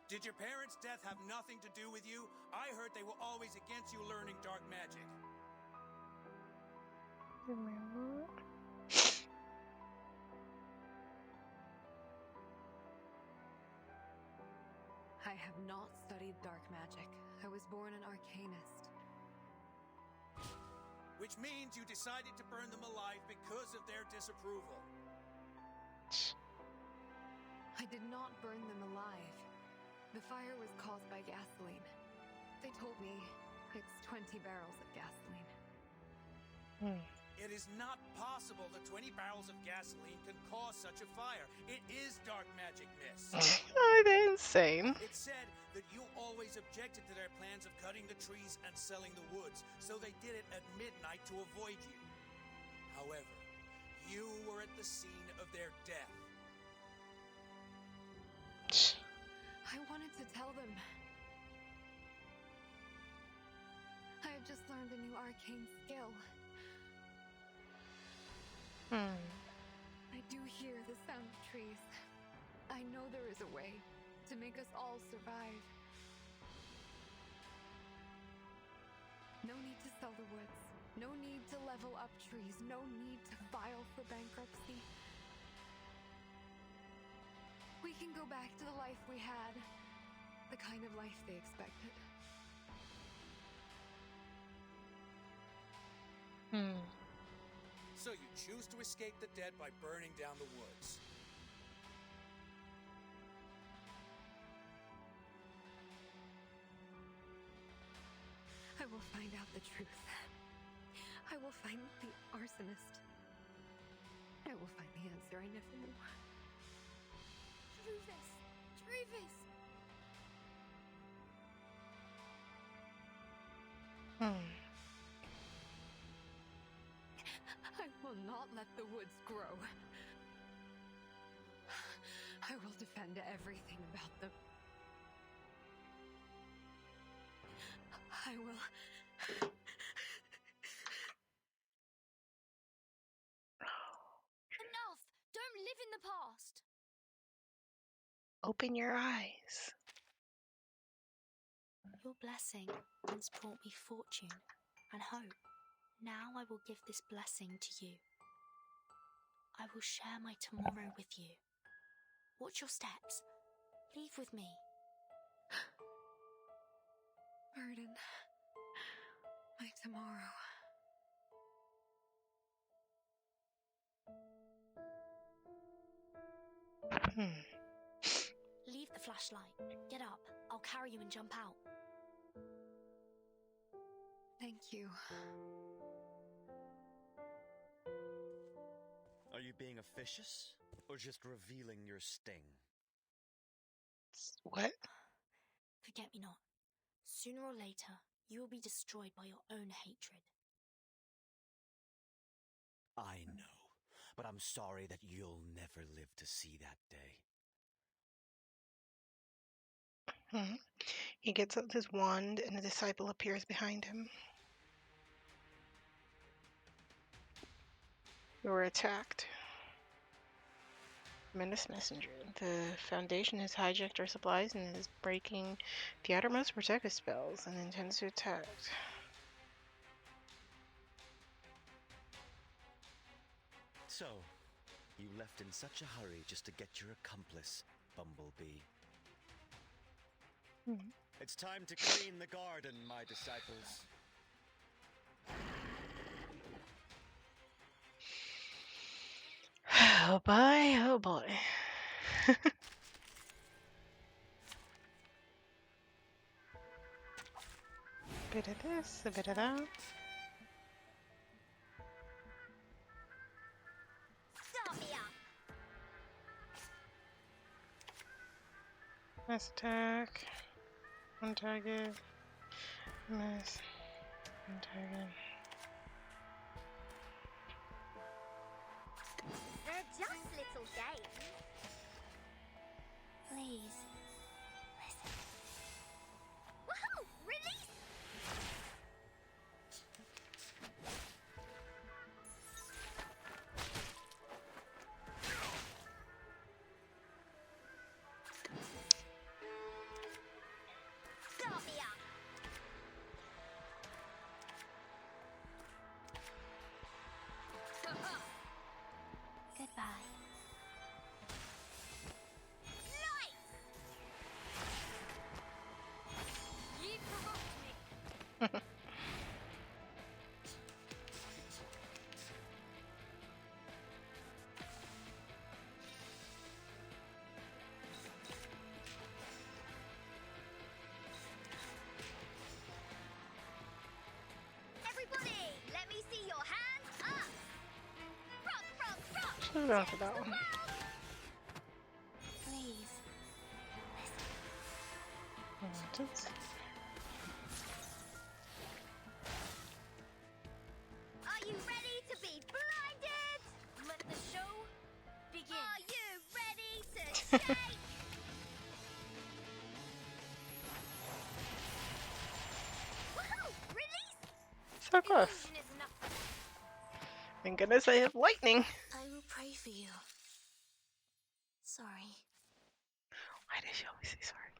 Did your parents' death have nothing to do with you? I heard they were always against you learning dark magic. I have not studied dark magic. I was born an arcanist. Which means you decided to burn them alive because of their disapproval. I did not burn them alive. The fire was caused by gasoline. They told me it's 20 barrels of gasoline. It is not possible that 20 barrels of gasoline can cause such a fire. It is dark magic, miss. Are they insane? It said that you always objected to their plans of cutting the trees and selling the woods, so they did it at midnight to avoid you. However, you were at the scene of their death. I wanted to tell them. I have just learned a new arcane skill. I do hear the sound of trees. I know there is a way to make us all survive. No need to sell the woods. No need to level up trees. No need to file for bankruptcy. We can go back to the life we had. The kind of life they expected. So you choose to escape the dead by burning down the woods. I will find out the truth. I will find the arsonist. I will find the answer I never knew. Truvis! Truvis! I will not let the woods grow. I will defend everything about them. I will... Enough! Don't live in the past! Open your eyes. Your blessing once brought me fortune and hope. Now I will give this blessing to you. I will share my tomorrow with you. Watch your steps. Leave with me. Burden. My tomorrow. Leave the flashlight. Get up. I'll carry you and jump out. Thank you. Are you being officious, or just revealing your sting? What? Forget me not. Sooner or later, you will be destroyed by your own hatred. I know, but I'm sorry that you'll never live to see that day. He gets out his wand and a disciple appears behind him. You were attacked. Tremendous messenger. The Foundation has hijacked our supplies and is breaking the outermost protective spells and intends to attack. So, you left in such a hurry just to get your accomplice, Bumblebee. It's time to clean the garden, my disciples. Oh boy, oh boy. Bit of this, a bit of that. Start me up. Nice attack. One target. Miss. One target. Bye. Ye provoked me. Everybody, let me see your hands up. Rock, rock, rock. Should have gone for that one. Please. Are you ready to be blinded? Let the show begin. Are you ready to shake? Woohoo! Release! So close. Illusion is not. Thank goodness I have lightning. I will pray for you. Sorry. Why does she always say sorry?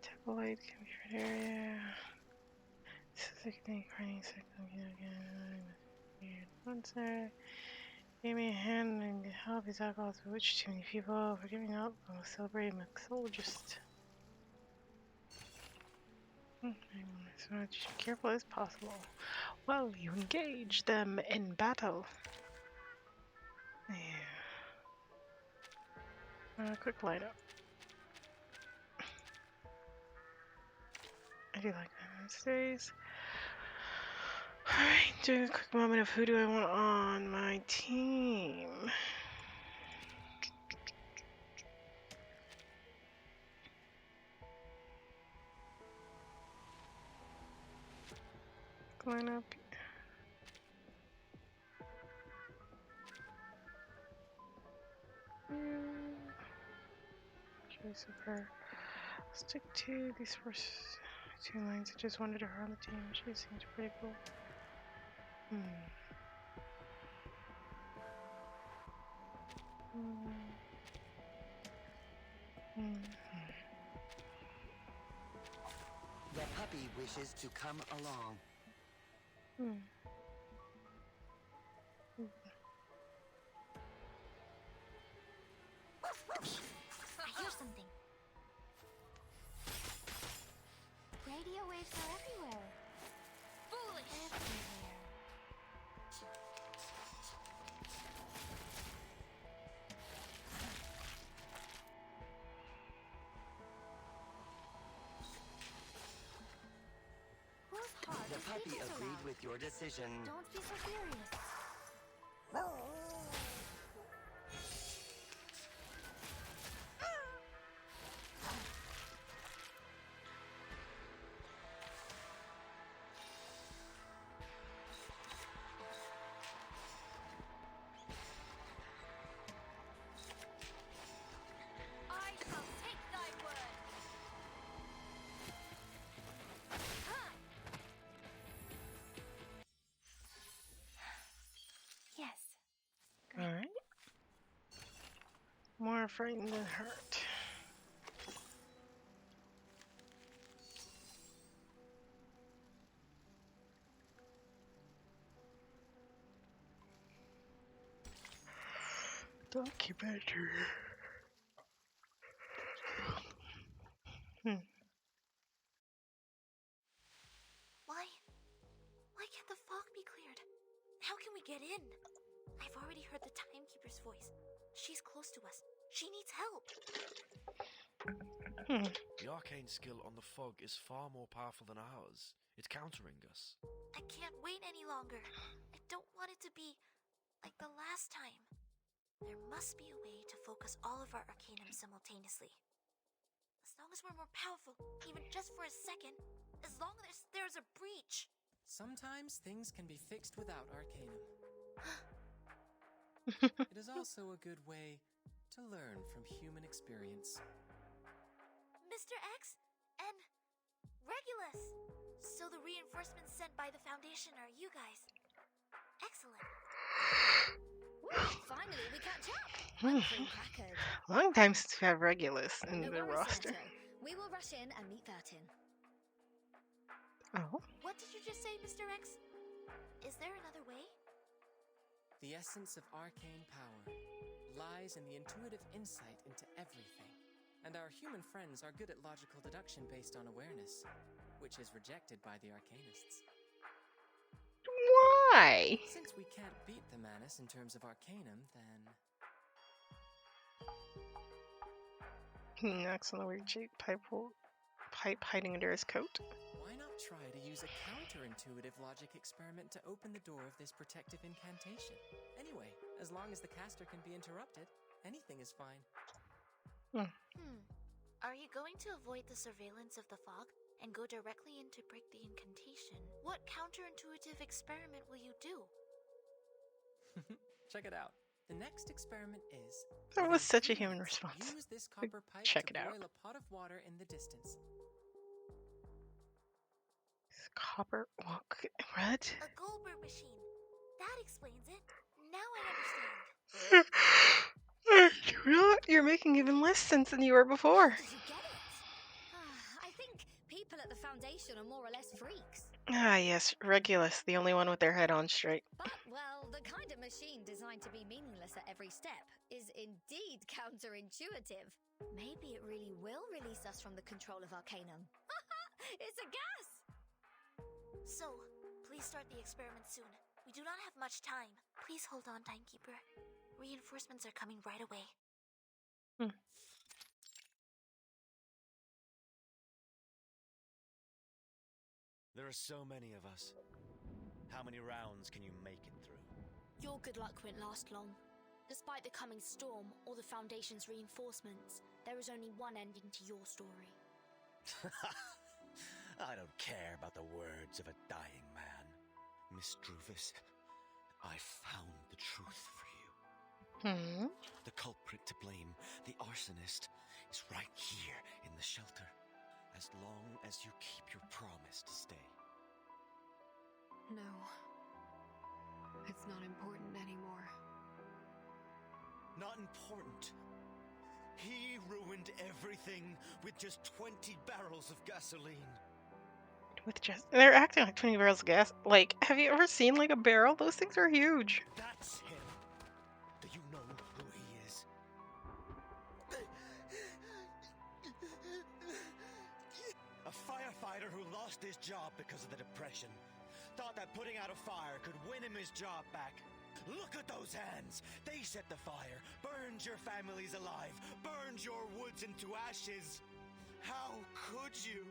Tap a light, computer area. This is a thing, crying second again. Sponsor. Give me a hand and help his alcohol to which too many people. For giving up, we'll celebrate mixologist. So much careful as possible. Well, you engage them in battle. Yeah. Quick light up. I do like that these days. Alright, do a quick moment of who do I want on my team. Line up. Choice of her. I'll stick to these first two lines. I just wanted her on the team. She seems pretty cool. The puppy wishes to come along. I hear something. Radio waves are everywhere. Foolish. Everywhere. Whose heart The is puppy beating so agreed loud? with your decision. Don't be so furious. I shall take thy word. Yes. Alright. More frightened than hurt. Documentary. Why can't the fog be cleared? How can we get in? I've already heard the timekeeper's voice. She's close to us. She needs help. The arcane skill on the fog is far more powerful than ours. It's countering us. I can't wait any longer. I don't want it to be like the last time. There must be a way to focus all of our arcanum simultaneously. As long as we're more powerful, even just for a second, as long as there's a breach. Sometimes things can be fixed without arcanum. It is also a good way to learn from human experience. Mr. X and Regulus. So the reinforcements sent by the Foundation are you guys. Excellent. Finally, we catch up. I'm pretty crackered. Long time since we have Regulus in No the worries, roster. Leto. We will rush in and meet Vertin. Oh. What did you just say, Mr. X? Is there another way? The essence of arcane power lies in the intuitive insight into everything. And our human friends are good at logical deduction based on awareness, which is rejected by the arcanists. Why? Since we can't beat the Manus in terms of arcanum, then... He knocks on the weird shaped pipe hiding under his coat. Why not try to use a counterintuitive logic experiment to open the door of this protective incantation? Anyway, as long as the caster can be interrupted, anything is fine. Are you going to avoid the surveillance of the fog and go directly in to break the incantation? What counterintuitive experiment will you do? Check it out. The next experiment is... That was such a human response. Use this copper pipe Check to it out. boil a pot of water in the distance. Copper? What? A Goldberg machine. That explains it. Now I understand. You're making even less sense than you were before. Did you get it? I think people at the Foundation are more or less freaks. Ah, yes, Regulus, the only one with their head on straight. But, well, the kind of machine designed to be meaningless at every step is indeed counterintuitive. Maybe it really will release us from the control of Arcanum. It's a gas! So, please start the experiment soon. We do not have much time. Please hold on, Timekeeper. Reinforcements are coming right away. There are so many of us. How many rounds can you make it through? Your good luck won't last long. Despite the coming storm or the Foundation's reinforcements, there is only one ending to your story. I don't care about the words of a dying man. Miss Druvis, I found the truth for you. The culprit to blame, the arsonist, is right here in the shelter. As long as you keep your promise to stay. No. It's not important anymore. Not important. He ruined everything with just 20 barrels of gasoline. They're acting like 20 barrels of gas. Like, have you ever seen like a barrel? Those things are huge. That's him. Do you know who he is? A firefighter who lost his job because of the Depression. Thought that putting out a fire could win him his job back. Look at those hands! They set the fire, burned your families alive, burned your woods into ashes. How could you?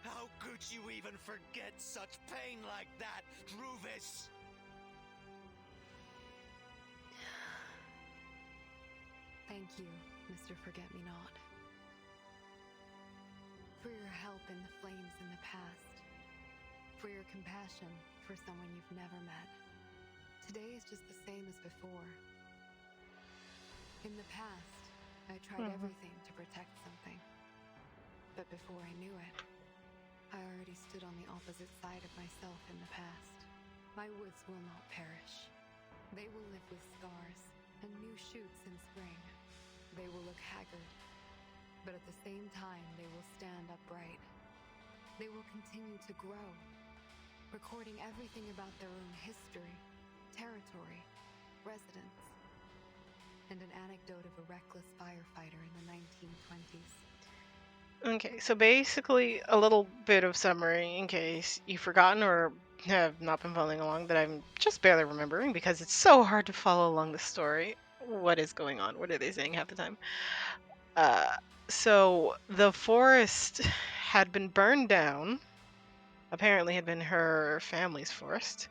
How could you even forget such pain like that, Druvis? Thank you, Mr. Forget-Me-Not. For your help in the flames in the past. For your compassion for someone you've never met. Today is just the same as before. In the past, I tried everything to protect something. But before I knew it, I already stood on the opposite side of myself in the past. My woods will not perish. They will live with scars and new shoots in spring. They will look haggard, but at the same time they will stand upright. They will continue to grow, recording everything about their own history, territory, residents, and an anecdote of a reckless firefighter in the 1920s. Okay, so basically a little bit of summary in case you've forgotten or have not been following along that I'm just barely remembering because it's so hard to follow along the story. What is going on? What are they saying half the time? So the forest had been burned down. Apparently had been her family's forest.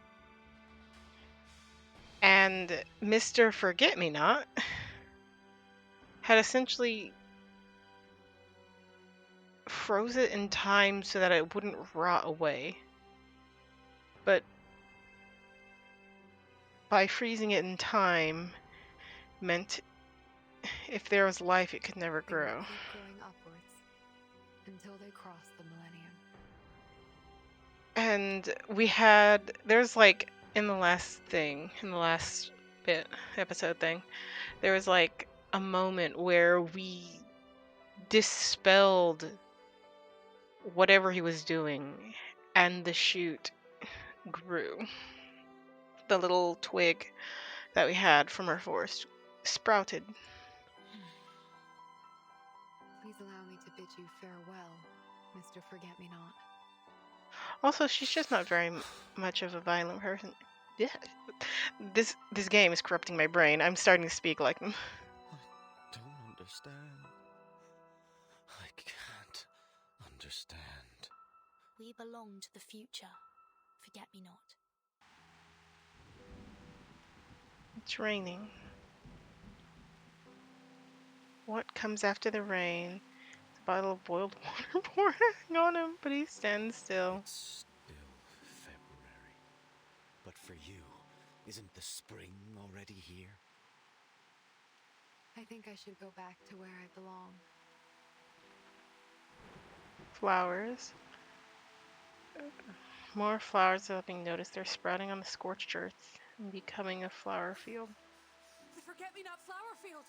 And Mr. Forget-Me-Not had essentially froze it in time so that it wouldn't rot away. But by freezing it in time meant if there was life, it could never grow. Keep growing upwards until they cross the millennium. And there's like in the last episode thing, there was like a moment where we dispelled whatever he was doing, and the shoot grew. The little twig that we had from our forest sprouted. Please allow me to bid you farewell, Mr. Forget-Me-Not. Also, she's just not very much of a violent person. Yeah. This game is corrupting my brain. I'm starting to speak like them. Don't understand. I can't understand. We belong to the future. Forget-Me-Not. It's raining. What comes after the rain? It's a bottle of boiled water pouring on him, but he stands still. It's still February. But for you, isn't the spring already here? I think I should go back to where I belong. Flowers. More flowers are being noticed. They're sprouting on the scorched earth and becoming a flower field. The Forget-Me-Not flower field.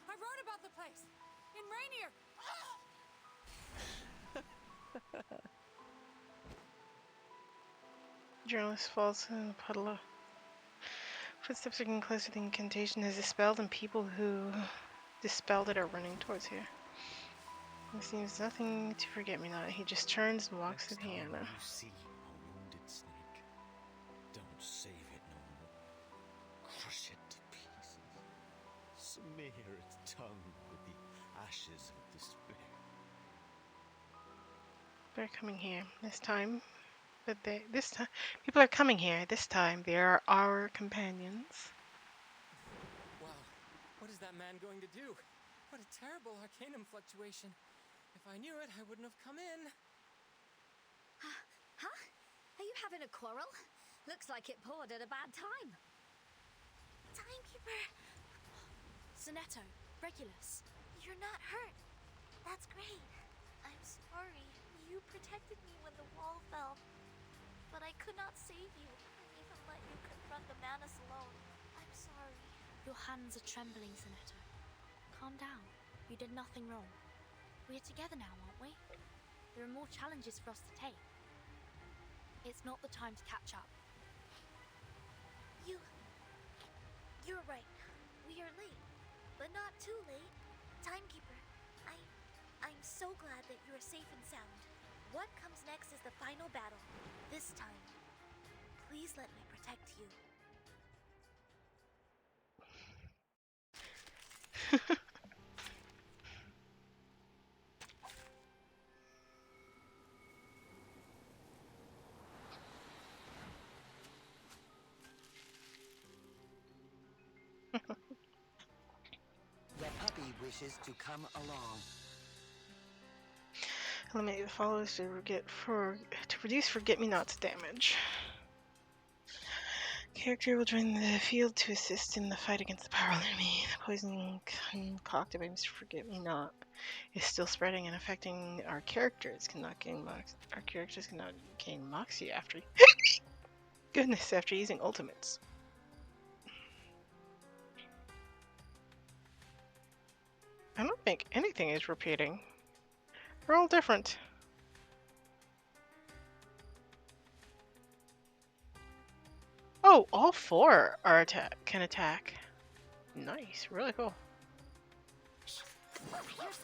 I wrote about the place in Rainier. Journalist falls in a puddle of footsteps are getting closer. The incantation is dispelled, and people who dispelled it are running towards here. There seems nothing to Forget-Me-Not. He just turns and walks to the piano. You see a wounded snake. Don't save it no more. Crush it to pieces. Smear its tongue with the ashes of despair. They're coming here this time. But this time, people are coming here. This time, they are our companions. Wow, what is that man going to do? What a terrible arcanum fluctuation. If I knew it, I wouldn't have come in. Huh? Are you having a quarrel? Looks like it poured at a bad time. Timekeeper! Sonetto, Regulus. You're not hurt. That's great. I'm sorry. You protected me when the wall fell. But I could not save you, and even let you confront the Manus alone. I'm sorry. Your hands are trembling, Sonetto. Calm down. You did nothing wrong. We're together now, aren't we? There are more challenges for us to take. It's not the time to catch up. You're right. We are late, but not too late. Timekeeper, I'm so glad that you're safe and sound. What comes next is the final battle. This time, please let me protect you. The puppy wishes to come along. Eliminate the followers to reduce Forget-Me-Not's damage. Character will join the field to assist in the fight against the powerful enemy. The poison concocted by Mr. Forget-Me-Not is still spreading and affecting our characters. Our characters cannot gain Moxie after goodness after using ultimates. I don't think anything is repeating. They're all different. Oh, all four are can attack. Nice, really cool.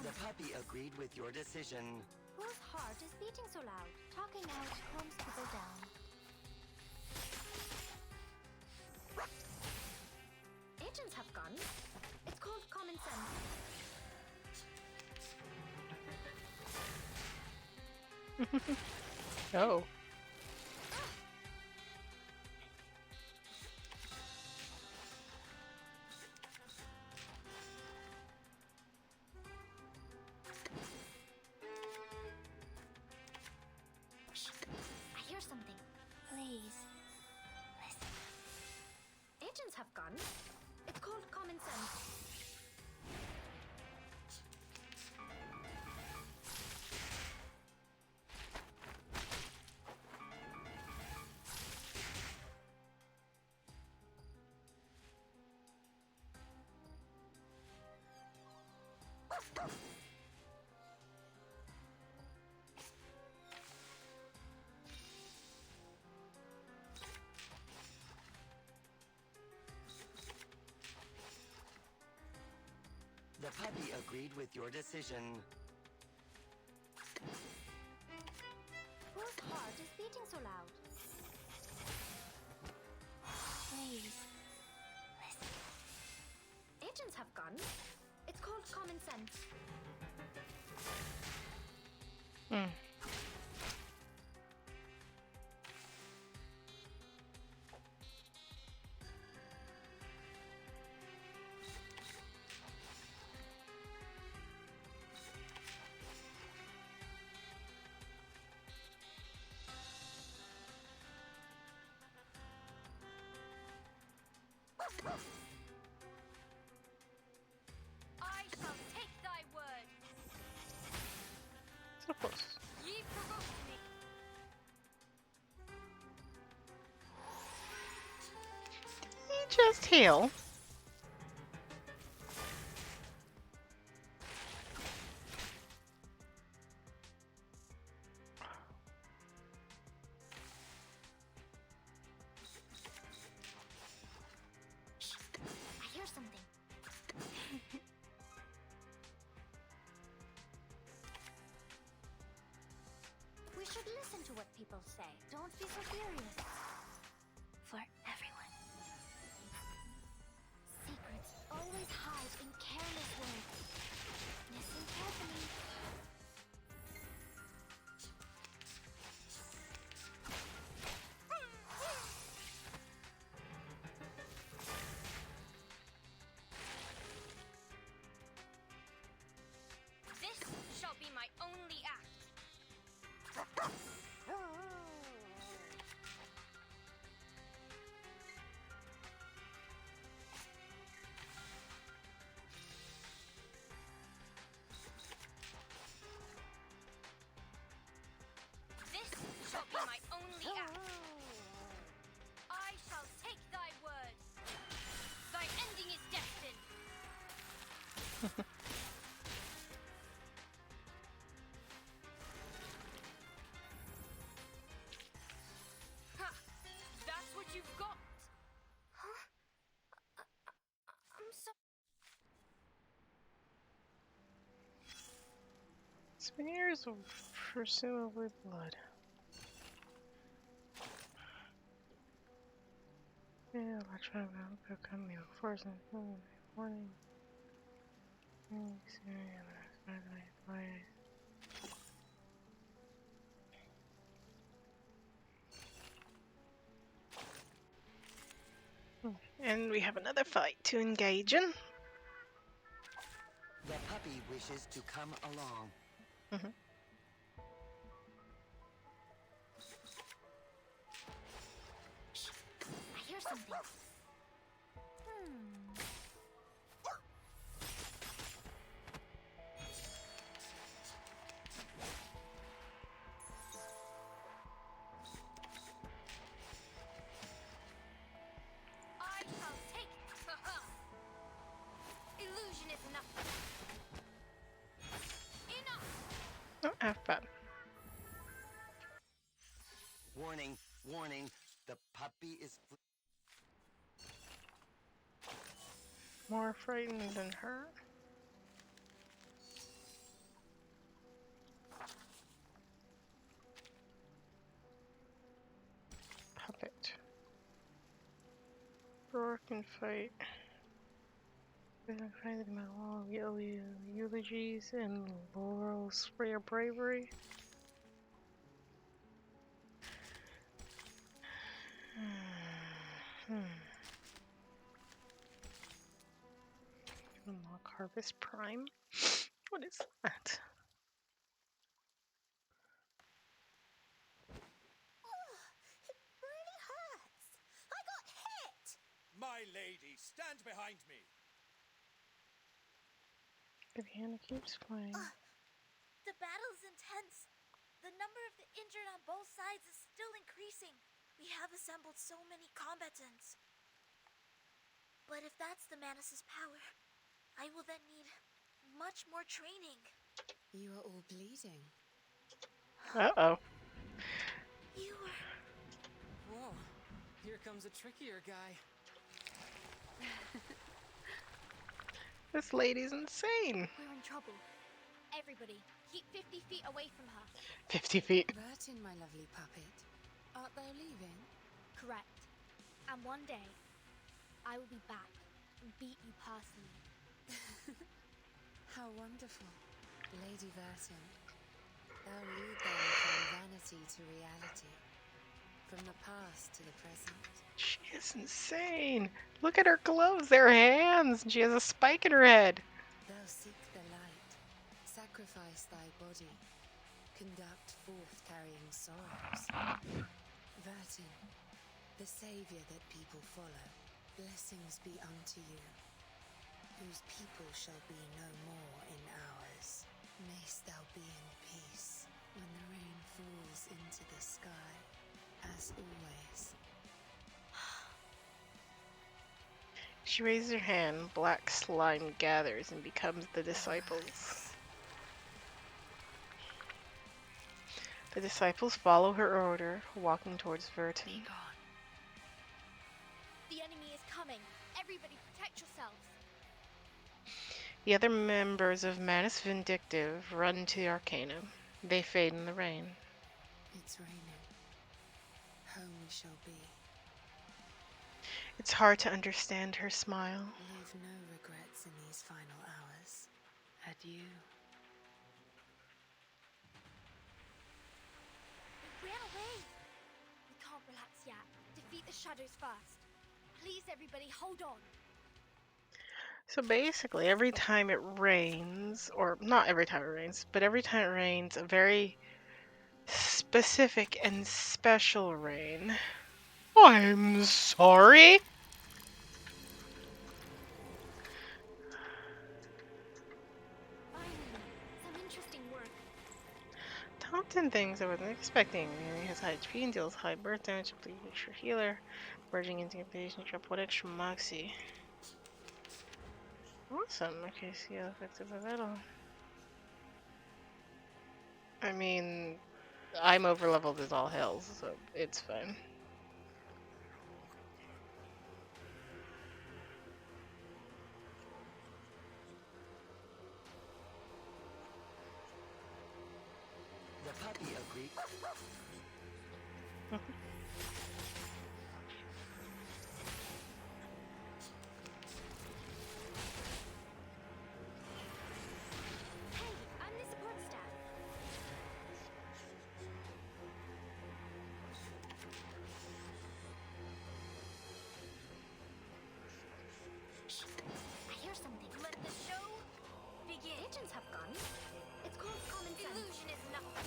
The puppy agreed with your decision. Whose heart is beating so loud? Talking out calms people down. Agents have guns. It's called common sense. Oh. I hear something. Please, listen. Agents have guns. It's called common sense. The puppy agreed with your decision. Whose heart is beating so loud? Please. Listen. Agents have guns. It's called common sense. Hmm. I shall take thy word. So close. Ye provoked me. You just heal. I hear something. We should listen to what people say. Don't be so furious. For everyone. Secrets always hide in careless words. Listen carefully. This shall be my only act. This shall be my only act. I shall take thy word. Thy ending is destined. Ha! That's what you've got. Huh? I'm so. Smears of presumably blood. Yeah, electronic become you. Force and warning. And we have another fight to engage in. The puppy wishes to come along. Mhm. I hear something. I shall take it. Illusion is nothing. Enough. Oh, F-bad. Warning, warning. The puppy is... More frightened than her. Puppet. Roar can fight. Find my wall of eulogies and laurels for your bravery. Unlock Harvest Prime. What is that? It really hurts. I got hit. My lady, stand behind me. Viviana keeps playing. The battle's intense. The number of the injured on both sides is still increasing. We have assembled so many combatants. But if that's the Manus' power, I will then need much more training. You are all bleeding. Uh-oh. You were... Whoa, here comes a trickier guy. This lady's insane. We're in trouble. Everybody, keep 50 feet away from her. 50 feet. Vertin, my lovely puppet. Art thou leaving? Correct. And one day, I will be back and beat you personally. How wonderful. Lady Vertin, thou lead them from vanity to reality. From the past to the present. She is insane. Look at her gloves. They're hands. And she has a spike in her head. Thou seek the light. Sacrifice thy body. Conduct forth carrying sorrows. Vertin, the saviour that people follow, blessings be unto you, whose people shall be no more in ours. Mayst thou be in peace when the rain falls into the sky, as always. She raises her hand. Black slime gathers and becomes the disciples. The disciples follow her order, walking towards Vertin. The enemy is coming. Everybody protect yourselves. The other members of Manus Vindictive run to Arcanum. They fade in the rain. It's raining. Home we shall be. It's hard to understand her smile. Leave no regrets in these final hours. Adieu. We ran away. We can't relax yet. Defeat the shadows first. Please, everybody, hold on. So basically, every time it rains, or not every time it rains, but every time it rains, a very specific and special rain. I'm sorry? Finally, some interesting work. Thompson things I wasn't expecting. He has high HP and deals high birth damage, complete extra healer, merging into intimidation, drop 1 extra moxie. Awesome. Okay, see how effective of battle. I mean, I'm over leveled as all hells, so it's fine. The puppy agreed. Hey, I'm the support staff. I hear something. Let the show begin. Pigeons have guns. It's called common sense. Illusion is nothing.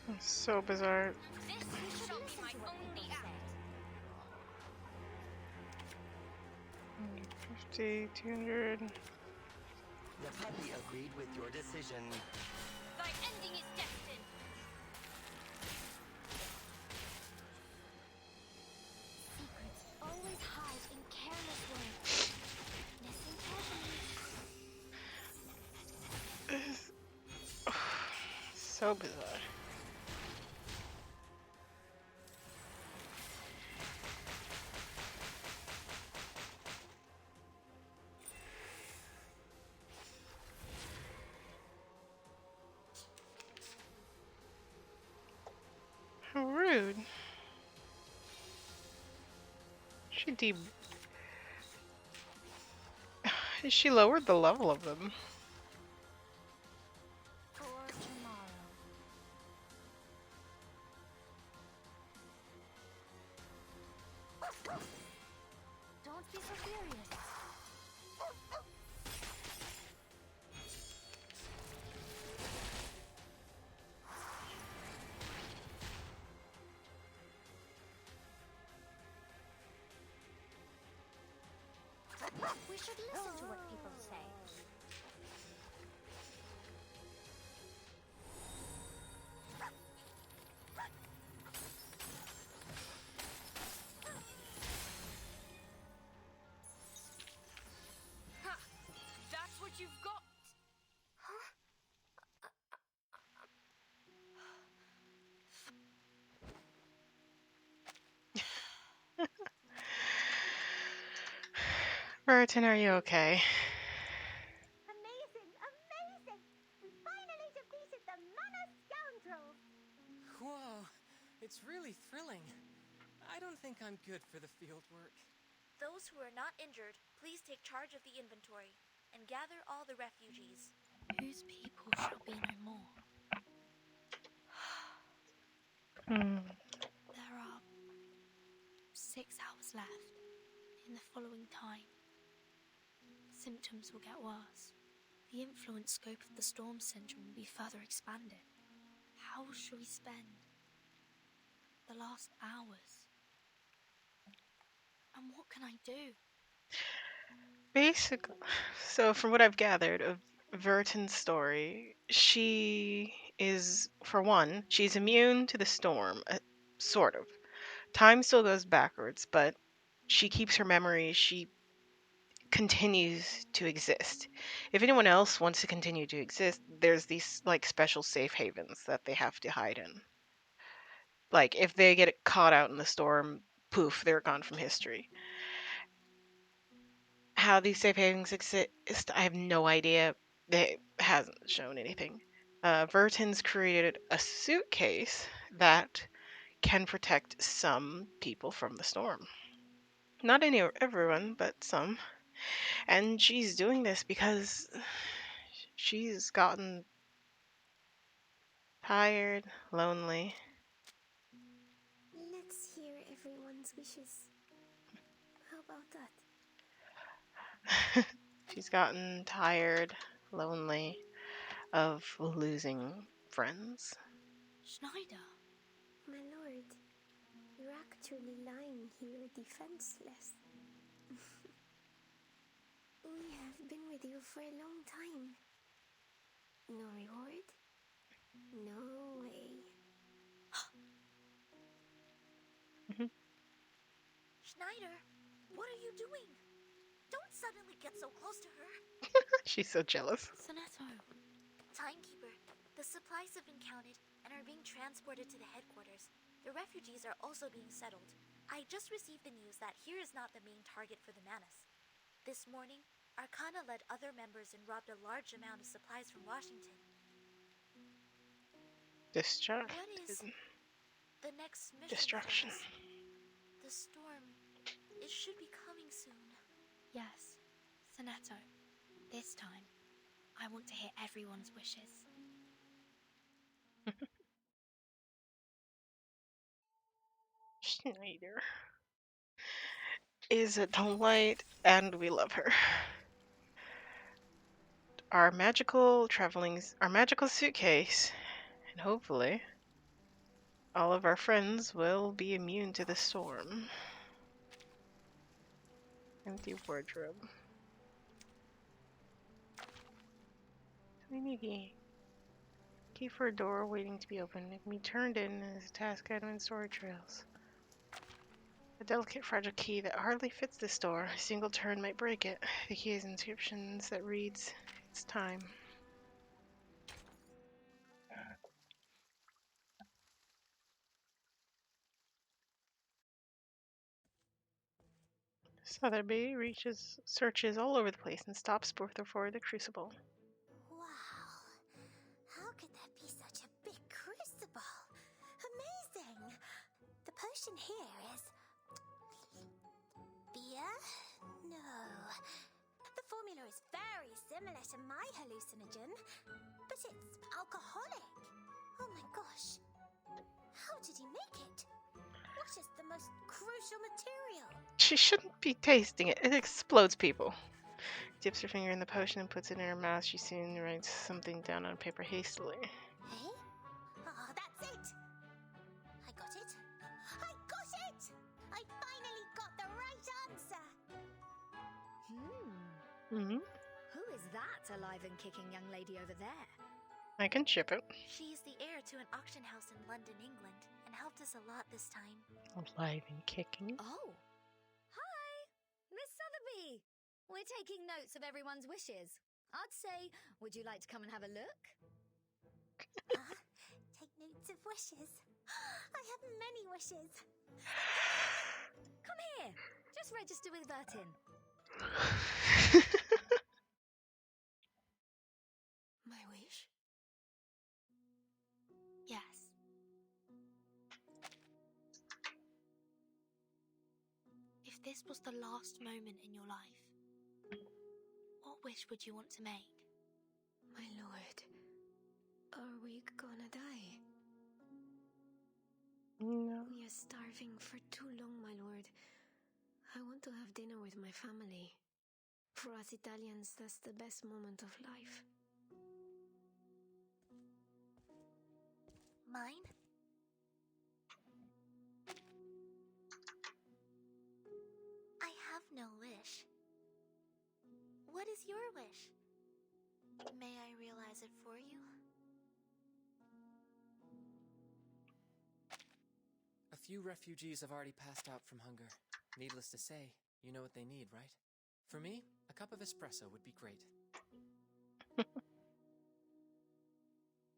That's so bizarre. This shall be my only act. 50, 200. The puppy agreed with your decision. Thy ending is destined. Secrets always hide in careless words. Listen carefully. So bizarre. How rude. She lowered the level of them. For tomorrow. Don't be so furious. We should listen to what people say. Ha! That's what you've got. Burton, are you okay? Amazing! Amazing! We finally defeated the Mana Scoundrels! Whoa, it's really thrilling. I don't think I'm good for the field work. Those who are not injured, please take charge of the inventory and gather all the refugees. Whose people shall be no more? There are 6 hours left. In the following time, symptoms will get worse. The influence scope of the storm syndrome will be further expanded. How shall we spend the last hours? And what can I do? Basically, so from what I've gathered of Verton's story, she is, for one, she's immune to the storm, sort of. Time still goes backwards, but she keeps her memories. She continues to exist. If anyone else wants to continue to exist, there's these like special safe havens that they have to hide in. Like if they get caught out in the storm, poof, they're gone from history. How these safe havens exist, I have no idea. It hasn't shown anything. Verton's created a suitcase that can protect some people from the storm. Not everyone, but some. And she's doing this because she's gotten tired, lonely. Let's hear everyone's wishes. How about that? She's gotten tired, lonely of losing friends. Schneider. My lord, you're actually lying here defenseless. We have been with you for a long time. No reward? No way. Schneider, what are you doing? Don't suddenly get so close to her. She's so jealous. Sonetto. Timekeeper, the supplies have been counted and are being transported to the headquarters. The refugees are also being settled. I just received the news that here is not the main target for the Manus. This morning, Arcana led other members and robbed a large amount of supplies from Washington. What is the next mission? Destruction. For us? The storm. It should be coming soon. Yes, Sonetto. This time, I want to hear everyone's wishes. Schneider is a delight, and we love her. Our magical suitcase, and hopefully all of our friends will be immune to the storm. Empty wardrobe. Tiny key for a door waiting to be opened. It can be turned in as a task item in storage trails. A delicate, fragile key that hardly fits this door. A single turn might break it. The key has inscriptions that reads, "It's time." Sotheby searches all over the place and stops before the crucible. Wow. How could there be such a big crucible? Amazing. The potion here is... beer? No. The formula is very similar to my hallucinogen, but it's alcoholic. Oh my gosh. How did he make it? What is the most crucial material? She shouldn't be tasting it. It explodes people. Dips her finger in the potion and puts it in her mouth. She soon writes something down on paper hastily. Hey? Oh, that's it! I got it! I got it! I finally got the right answer! Who is that alive and kicking young lady over there? I can ship it. She is the heir to an auction house in London, England, and helped us a lot this time. Alive and kicking. Oh. Hi, Miss Sotheby. We're taking notes of everyone's wishes. I'd say, would you like to come and have a look? Take notes of wishes. I have many wishes. Come here. Just register with Vertin. My wish? Yes. If this was the last moment in your life, what wish would you want to make? My lord, are we gonna die? No. We are starving for too long, my lord. I want to have dinner with my family. For us Italians, that's the best moment of life. Mine? I have no wish. What is your wish? May I realize it for you? A few refugees have already passed out from hunger. Needless to say, you know what they need, right? For me, a cup of espresso would be great.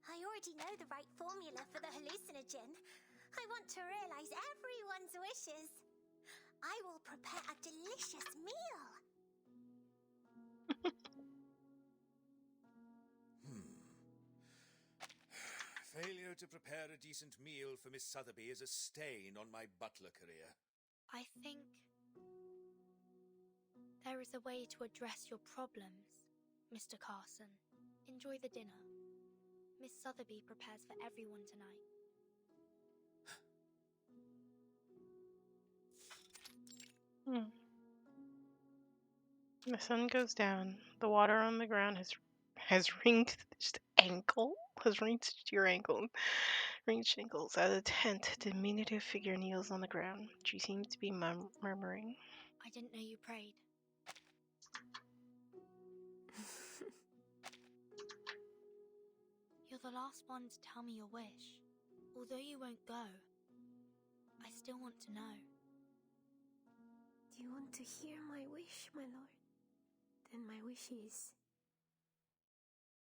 I already know the right formula for the hallucinogen. I want to realize everyone's wishes. I will prepare a delicious meal. Failure to prepare a decent meal for Miss Sotheby is a stain on my butler career. I think there is a way to address your problems, Mr. Carson. Enjoy the dinner. Miss Sotheby prepares for everyone tonight. The sun goes down. The water on the ground has reached ankle. Has reached your ankle. Reached ankles. As a tent, a diminutive figure kneels on the ground. She seems to be murmuring. I didn't know you prayed. You're the last one to tell me your wish. Although you won't go, I still want to know. Do you want to hear my wish, my lord? Then my wish is...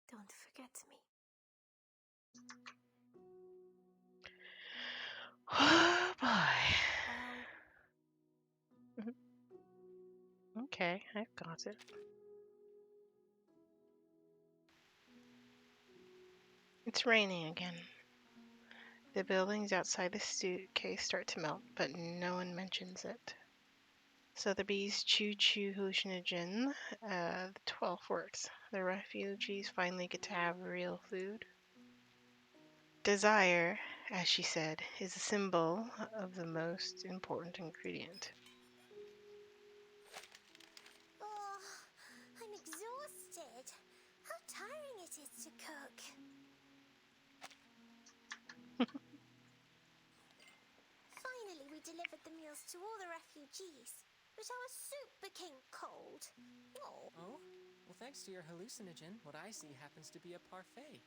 don't forget me. Oh boy. Okay, I've got it. It's raining again. The buildings outside the suitcase start to melt, but no one mentions it. Sotheby's choo-choo hallucinogen, the 12th works. The refugees finally get to have real food. Desire, as she said, is a symbol of the most important ingredient. Oh, I'm exhausted. How tiring it is to cook. Finally, we delivered the meals to all the refugees, but our soup became cold. Oh. Oh? Well, thanks to your hallucinogen, what I see happens to be a parfait.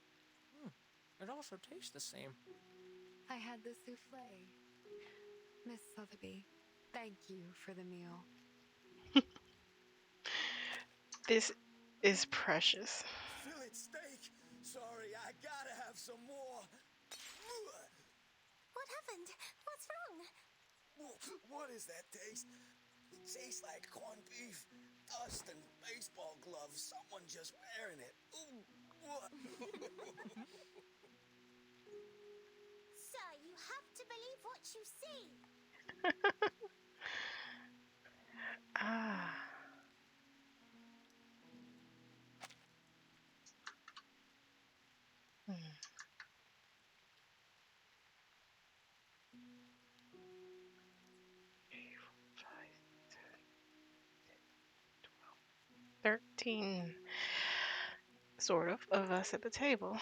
It also tastes the same. I had the souffle. Miss Sotheby, thank you for the meal. This is precious. Fillet steak! Sorry, I gotta have some more. What happened? What's wrong? What is that taste? It tastes like corned beef, dust, and baseball gloves. Someone just wearing it. Ooh, what? Sir, you have to believe what you see. Ah. Hmm. 13, sort of us at the table.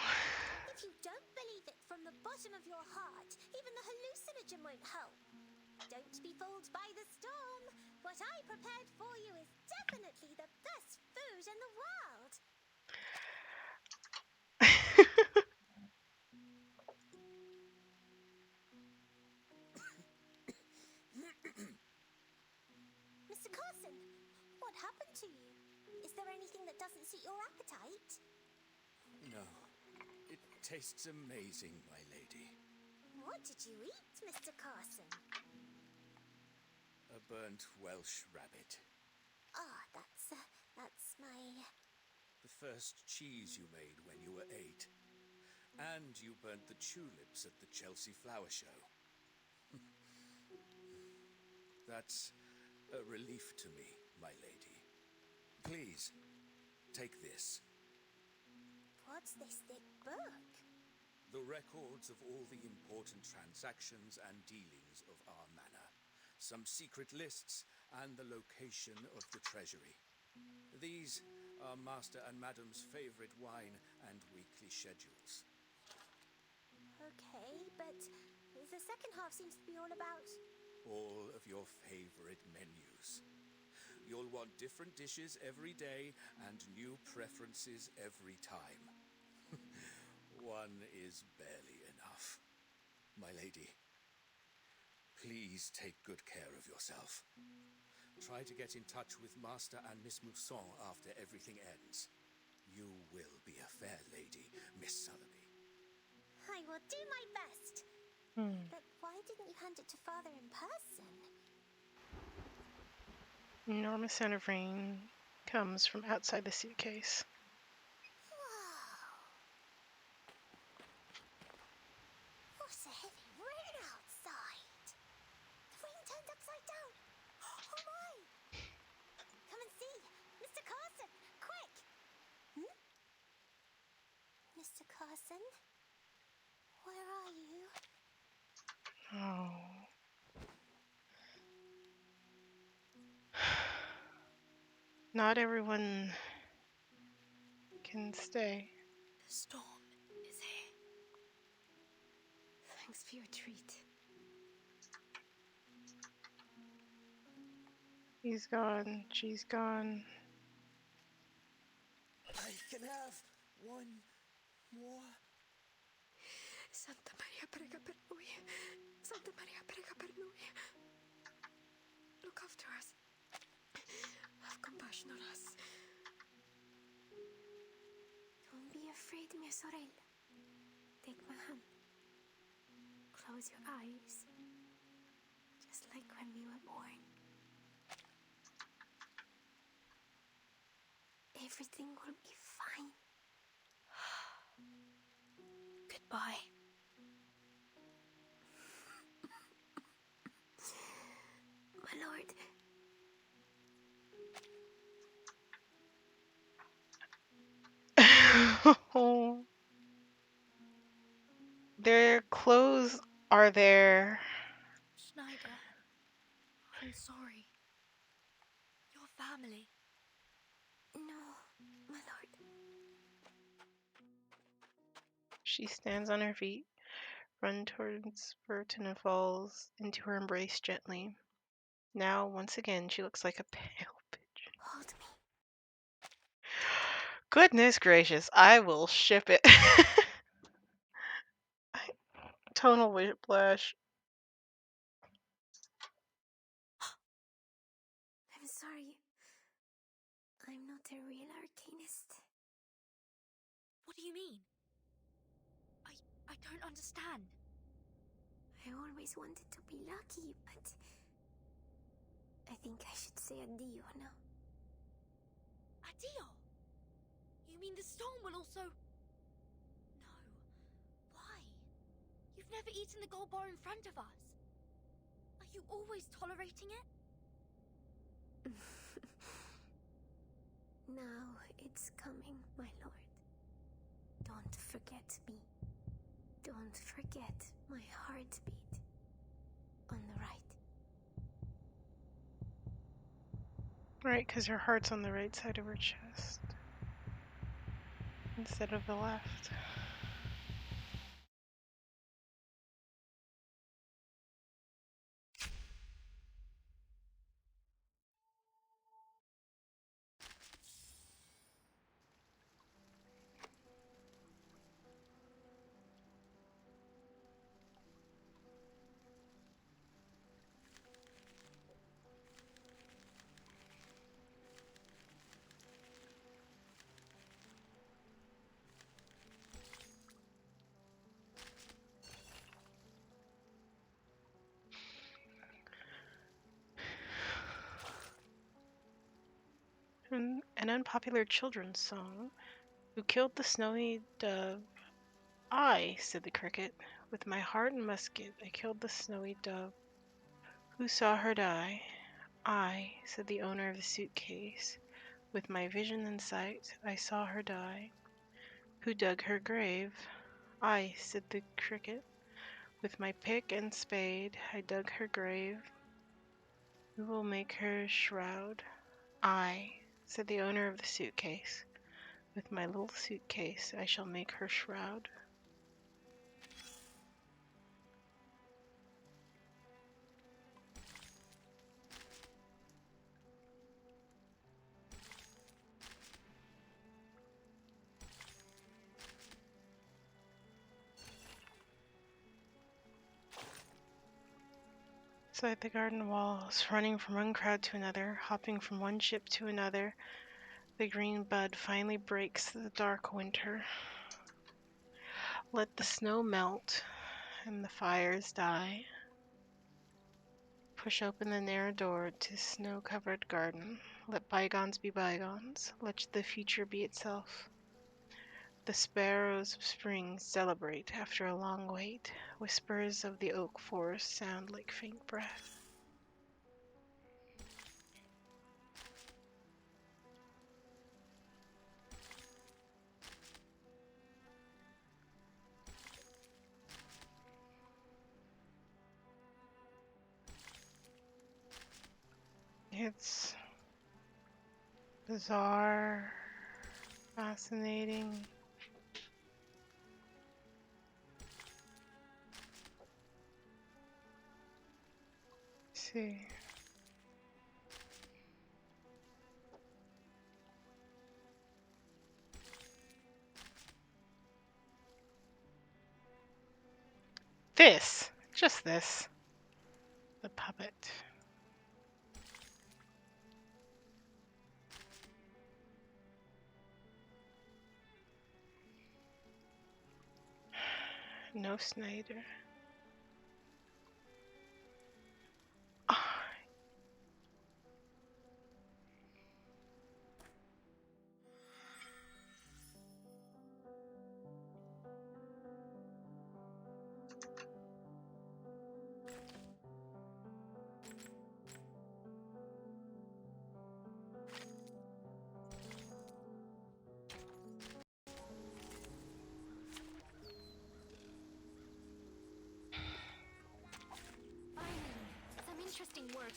If you don't believe it from the bottom of your heart, even the hallucinogen won't help. Don't be fooled by the storm. What I prepared for you is definitely the best food in the world. Mr. Carson, what happened to you? Is there anything that doesn't suit your appetite? No. It tastes amazing, my lady. What did you eat, Mr. Carson? A burnt Welsh rabbit. Ah, first cheese you made when you were 8. And you burnt the tulips at the Chelsea Flower Show. That's a relief to me, my lady. Please, take this. What's this thick book? The records of all the important transactions and dealings of our manor. Some secret lists and the location of the treasury. These are Master and Madam's favorite wine and weekly schedules. Okay, but the second half seems to be all about... All of your favorite menus. You'll want different dishes every day and new preferences every time. One is barely enough. My lady, please take good care of yourself. Try to get in touch with Master and Miss Mousson after everything ends. You will be a fair lady, Miss Sotheby. I will do my best. But why didn't you hand it to Father in person? Enormous sound of rain comes from outside the suitcase. What a heavy rain outside! The rain turned upside down! Oh my! Come and see! Mr. Carson! Quick! Mr. Carson? Where are you? Oh. Not everyone can stay. The storm is here. Thanks for your treat. He's gone. She's gone. I can have one more. Santa Maria prega per noi. Santa Maria prega per noi. Look after us. Have compassion on us. Don't be afraid, mia sorella. Take my hand. Close your eyes. Just like when we were born. Everything will be fine. Goodbye. My lord. Their clothes are there. Schneider, I'm sorry. Your family. No, my lord. She stands on her feet, runs towards Burton and falls into her embrace gently. Now, once again, she looks like a pale bitch. Hold me. Goodness gracious, I will ship it. Tonal whiplash. I'm sorry. I'm not a real arcanist. What do you mean? I don't understand. I always wanted to be lucky, but I think I should say addio now. Addio? You mean the storm will also... No. Why? You've never eaten the gold bar in front of us. Are you always tolerating it? Now it's coming, my lord. Don't forget me. Don't forget my heartbeat on the right. Right, because her heart's on the right side of her chest instead of the left. an unpopular children's song. Who killed the snowy dove? I, said the cricket. With my heart and musket, I killed the snowy dove. Who saw her die? I, said the owner of the suitcase. With my vision and sight, I saw her die. Who dug her grave? I, said the cricket. With my pick and spade, I dug her grave. Who will make her shroud? I, said the owner of the suitcase. With my little suitcase, I shall make her shroud. Inside the garden walls, running from one crowd to another, hopping from one ship to another, the green bud finally breaks the dark winter. Let the snow melt and the fires die. Push open the narrow door to snow-covered garden. Let bygones be bygones. Let the future be itself. The sparrows of spring celebrate after a long wait. Whispers of the oak forest sound like faint breath. It's bizarre, fascinating. Let's see. This, just this, the puppet. No Snyder. Some interesting work.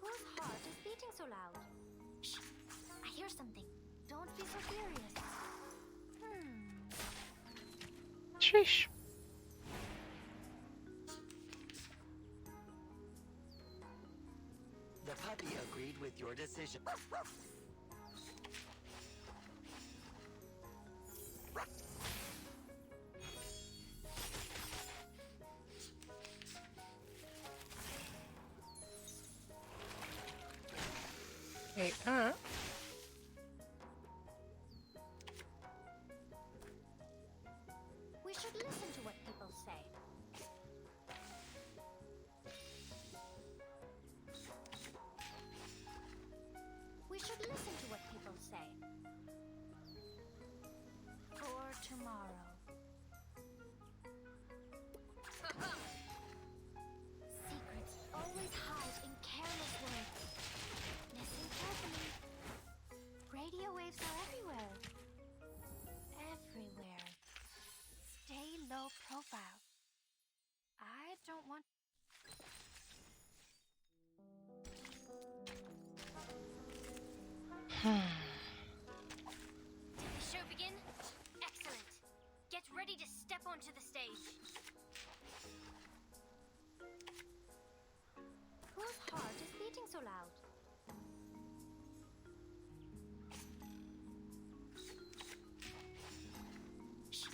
Whose heart is beating so loud? Shh! I hear something. Don't be so furious. Sheesh. The puppy agreed with your decision. Wait, We should listen to what people say. We should listen to what people say. For tomorrow. Secrets always hide in careless words. Listen carefully. Radio waves are everywhere. Everywhere. Stay low profile. I don't want... Did the show begin? Excellent. Get ready to step onto the stage. Whose heart is beating so loud? Shh.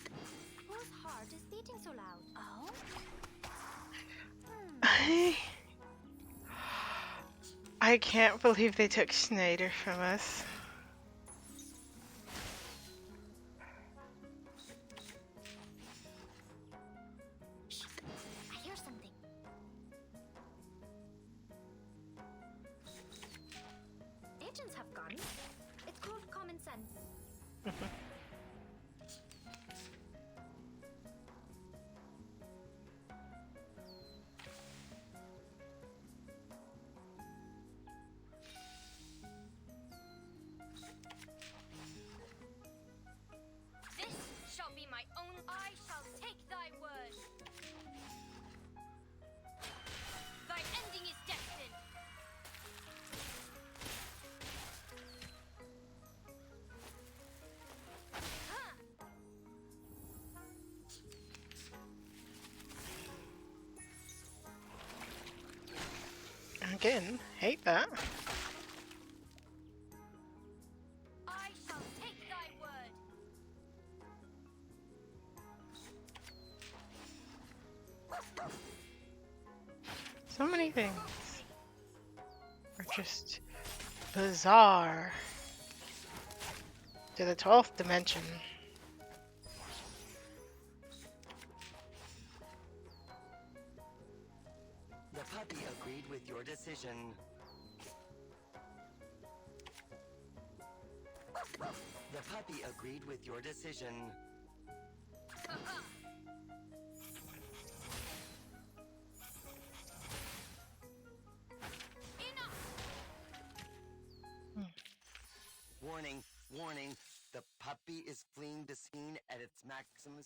Whose heart is beating so loud? Oh? I can't believe they took Schneider from us. Shh. I hear something. sense. This shall be my own. I shall take thy word. Thy ending is destined. Again, hate that. I shall take thy word. So many things are just bizarre to the 12th dimension. The puppy agreed with your decision. The puppy agreed with your decision. Warning, warning, the puppy is fleeing the scene at its maximum.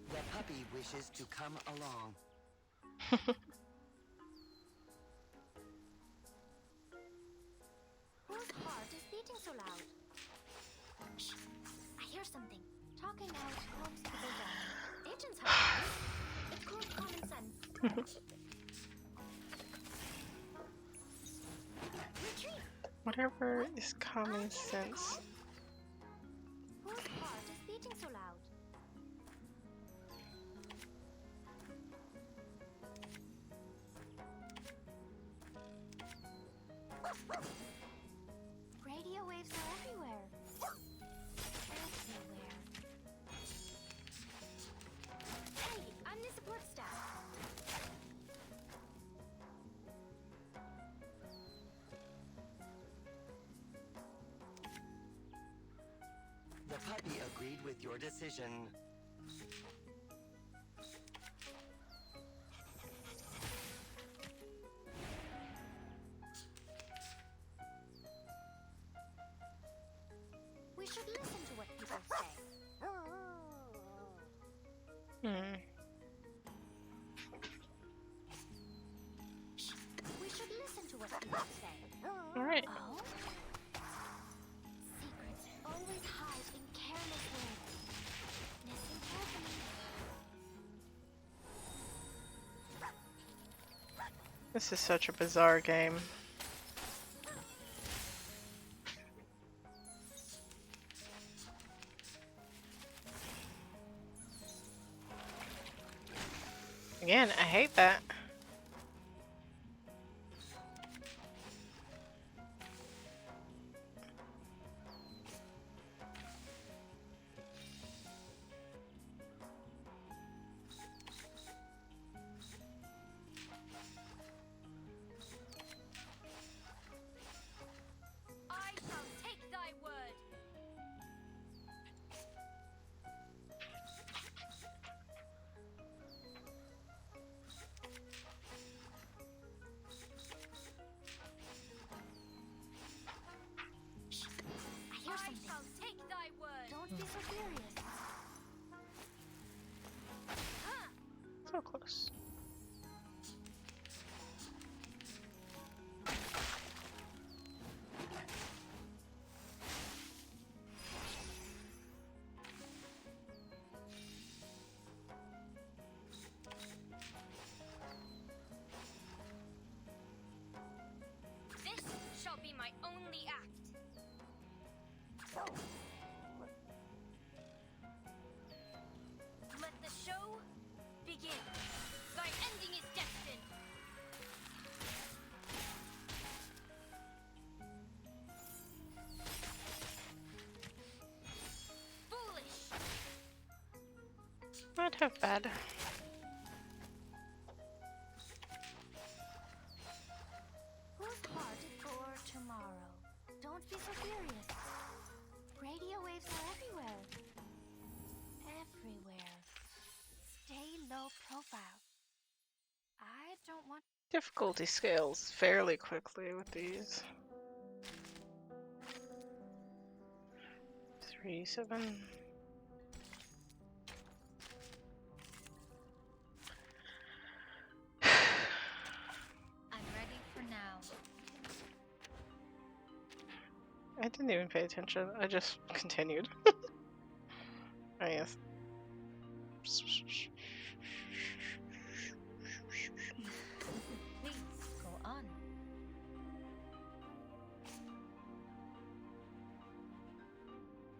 The puppy wishes to come along. Whose heart is beating so loud? Shh! I hear something. Talking out helps people down. Agents have eyes. It's called common sense. Retreat! Whatever is common sense. Whose heart is beating so loud? Radio waves are everywhere. Everywhere. Hey, I'm the support staff. The puppy agreed with your decision. We should listen to what people say. We should listen to what people say. Alright. Oh? Secrets always hide in careless ways. Listen carefully. This is such a bizarre game. Again, I hate that. I shall take thy word. I hear something. I shall take thy word. Don't be so furious. So close. This shall be my only act. Let the show begin. Thy ending is destined. Foolish. Not half bad. low profile. I don't want. Difficulty scales fairly quickly with these. 3, 7. I'm ready for now. I didn't even pay attention. I just continued. Oh yes. Please go on.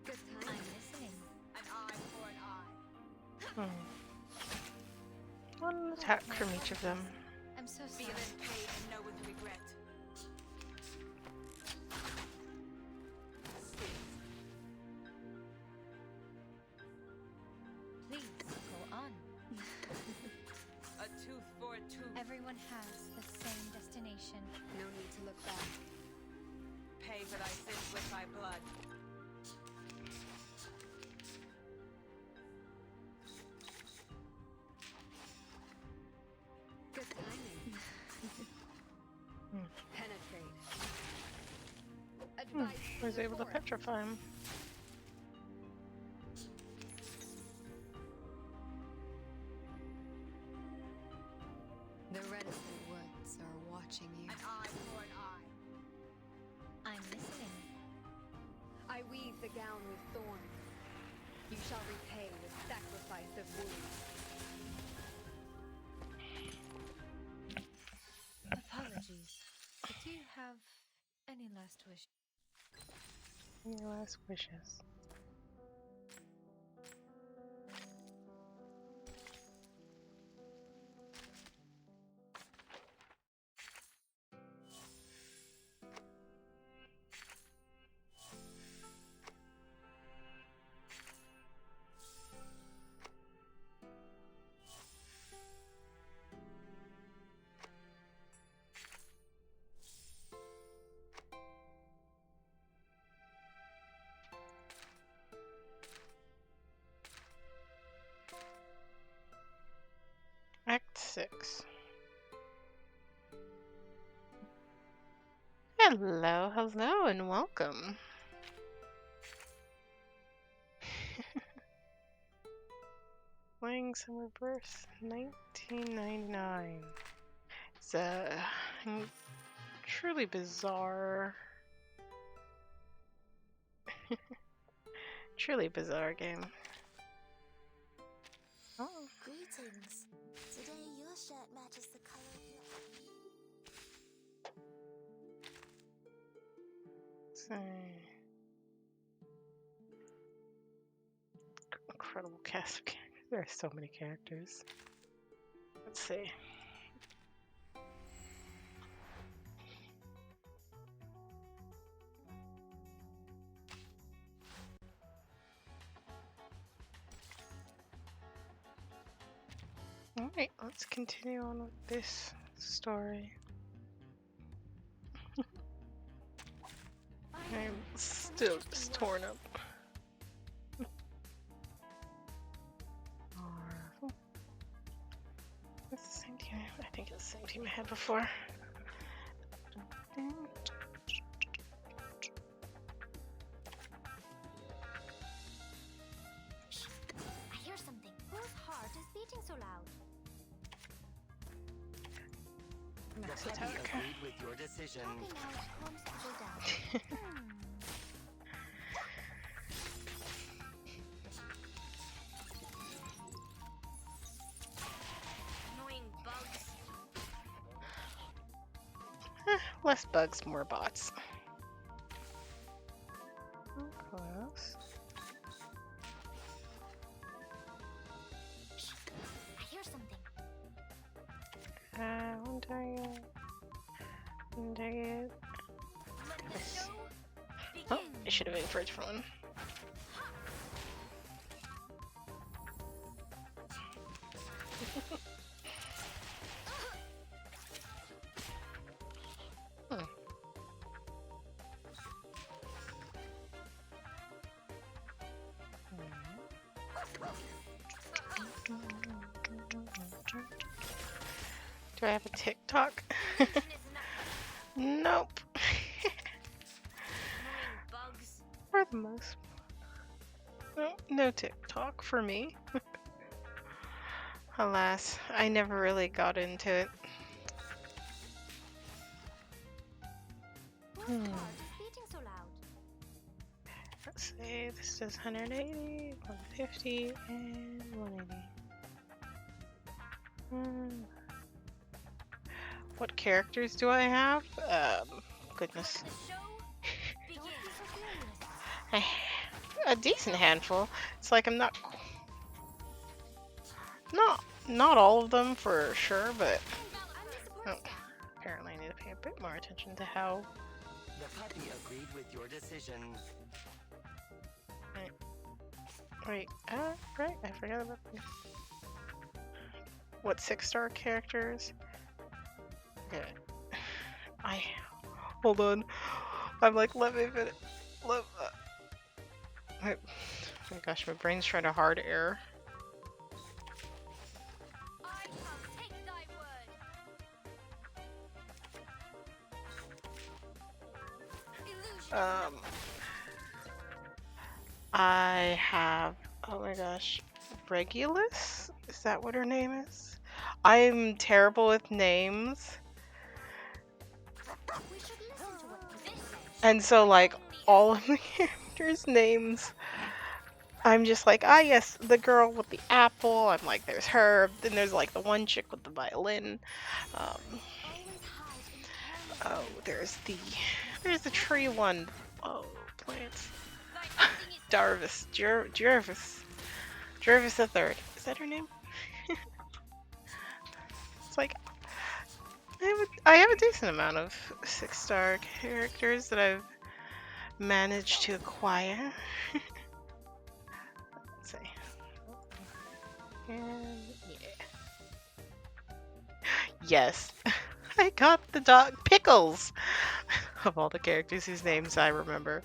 Good time. I'm listening. An eye for an eye. One attack from each of them. I'm so sorry. Feel in pain and know with regret. Please go on. A tooth for a tooth. Everyone has the same destination. No need to look back. Pay for thy sins with thy blood. Good timing. Penetrate. Advice I was able to petrify him. The Reticent Woods are watching you. An eye for an eye. I'm listening. I weave the gown with thorns. You shall repay with sacrifice of wounds. Apologies. But do you have any last wish? Any last wishes? Act 6. Hello, hello, and welcome. Playing Summer Birth 1999. It's a truly bizarre, truly bizarre game. Oh. Greetings. Today your shirt matches the color of your... Incredible cast of characters. There are so many characters. Let's see. Alright, let's continue on with this story. I'm still just torn up. It's the same team. I think it's the same team I had before. I hear something. Whose heart is beating so loud? Mass The puppy attack. agreed with your decision. Talking out calms people down. Annoying bugs. Less bugs, more bots. Close. I hear something. One target. One target. Oh, I should have waited for a different one. Do I have a TikTok? Nope. For the most. No TikTok for me. Alas, I never really got into it. Let's see, this does 180, 150, and 180. What characters do I have? Goodness. A decent handful. It's like I'm not all of them for sure, but apparently I need to pay a bit more attention to how. The puppy agreed with your decision. Right, right, I forgot about them. What 6-star characters? Okay. Hold on. I'm like, let me finish. Oh my gosh, my brain's trying to hard error. I have, oh my gosh, Regulus? Is that what her name is? I'm terrible with names. And so, like, all of the characters' names, I'm just like, ah, yes, the girl with the apple. I'm like, there's her. Then there's, like, the one chick with the violin. Oh, there's the tree one. Oh, plants. Jarvis the Third. Is that her name? It's like I have a decent amount of 6-star characters that I've managed to acquire. Let's see. And yeah. Yes, I got the dog Pickles. Of all the characters whose names I remember,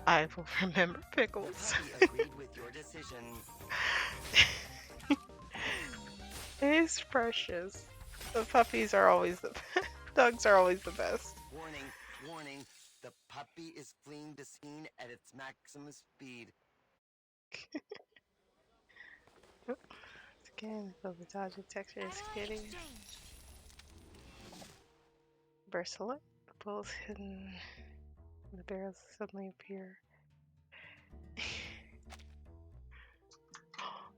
I will remember Pickles. Agreed with your decision. It's precious. The puppies are always the dogs are always the best. Warning, warning. The puppy is fleeing the scene at its maximum speed. Again, the texture is kitty. Bersalette. The bull's hidden. The barrels suddenly appear.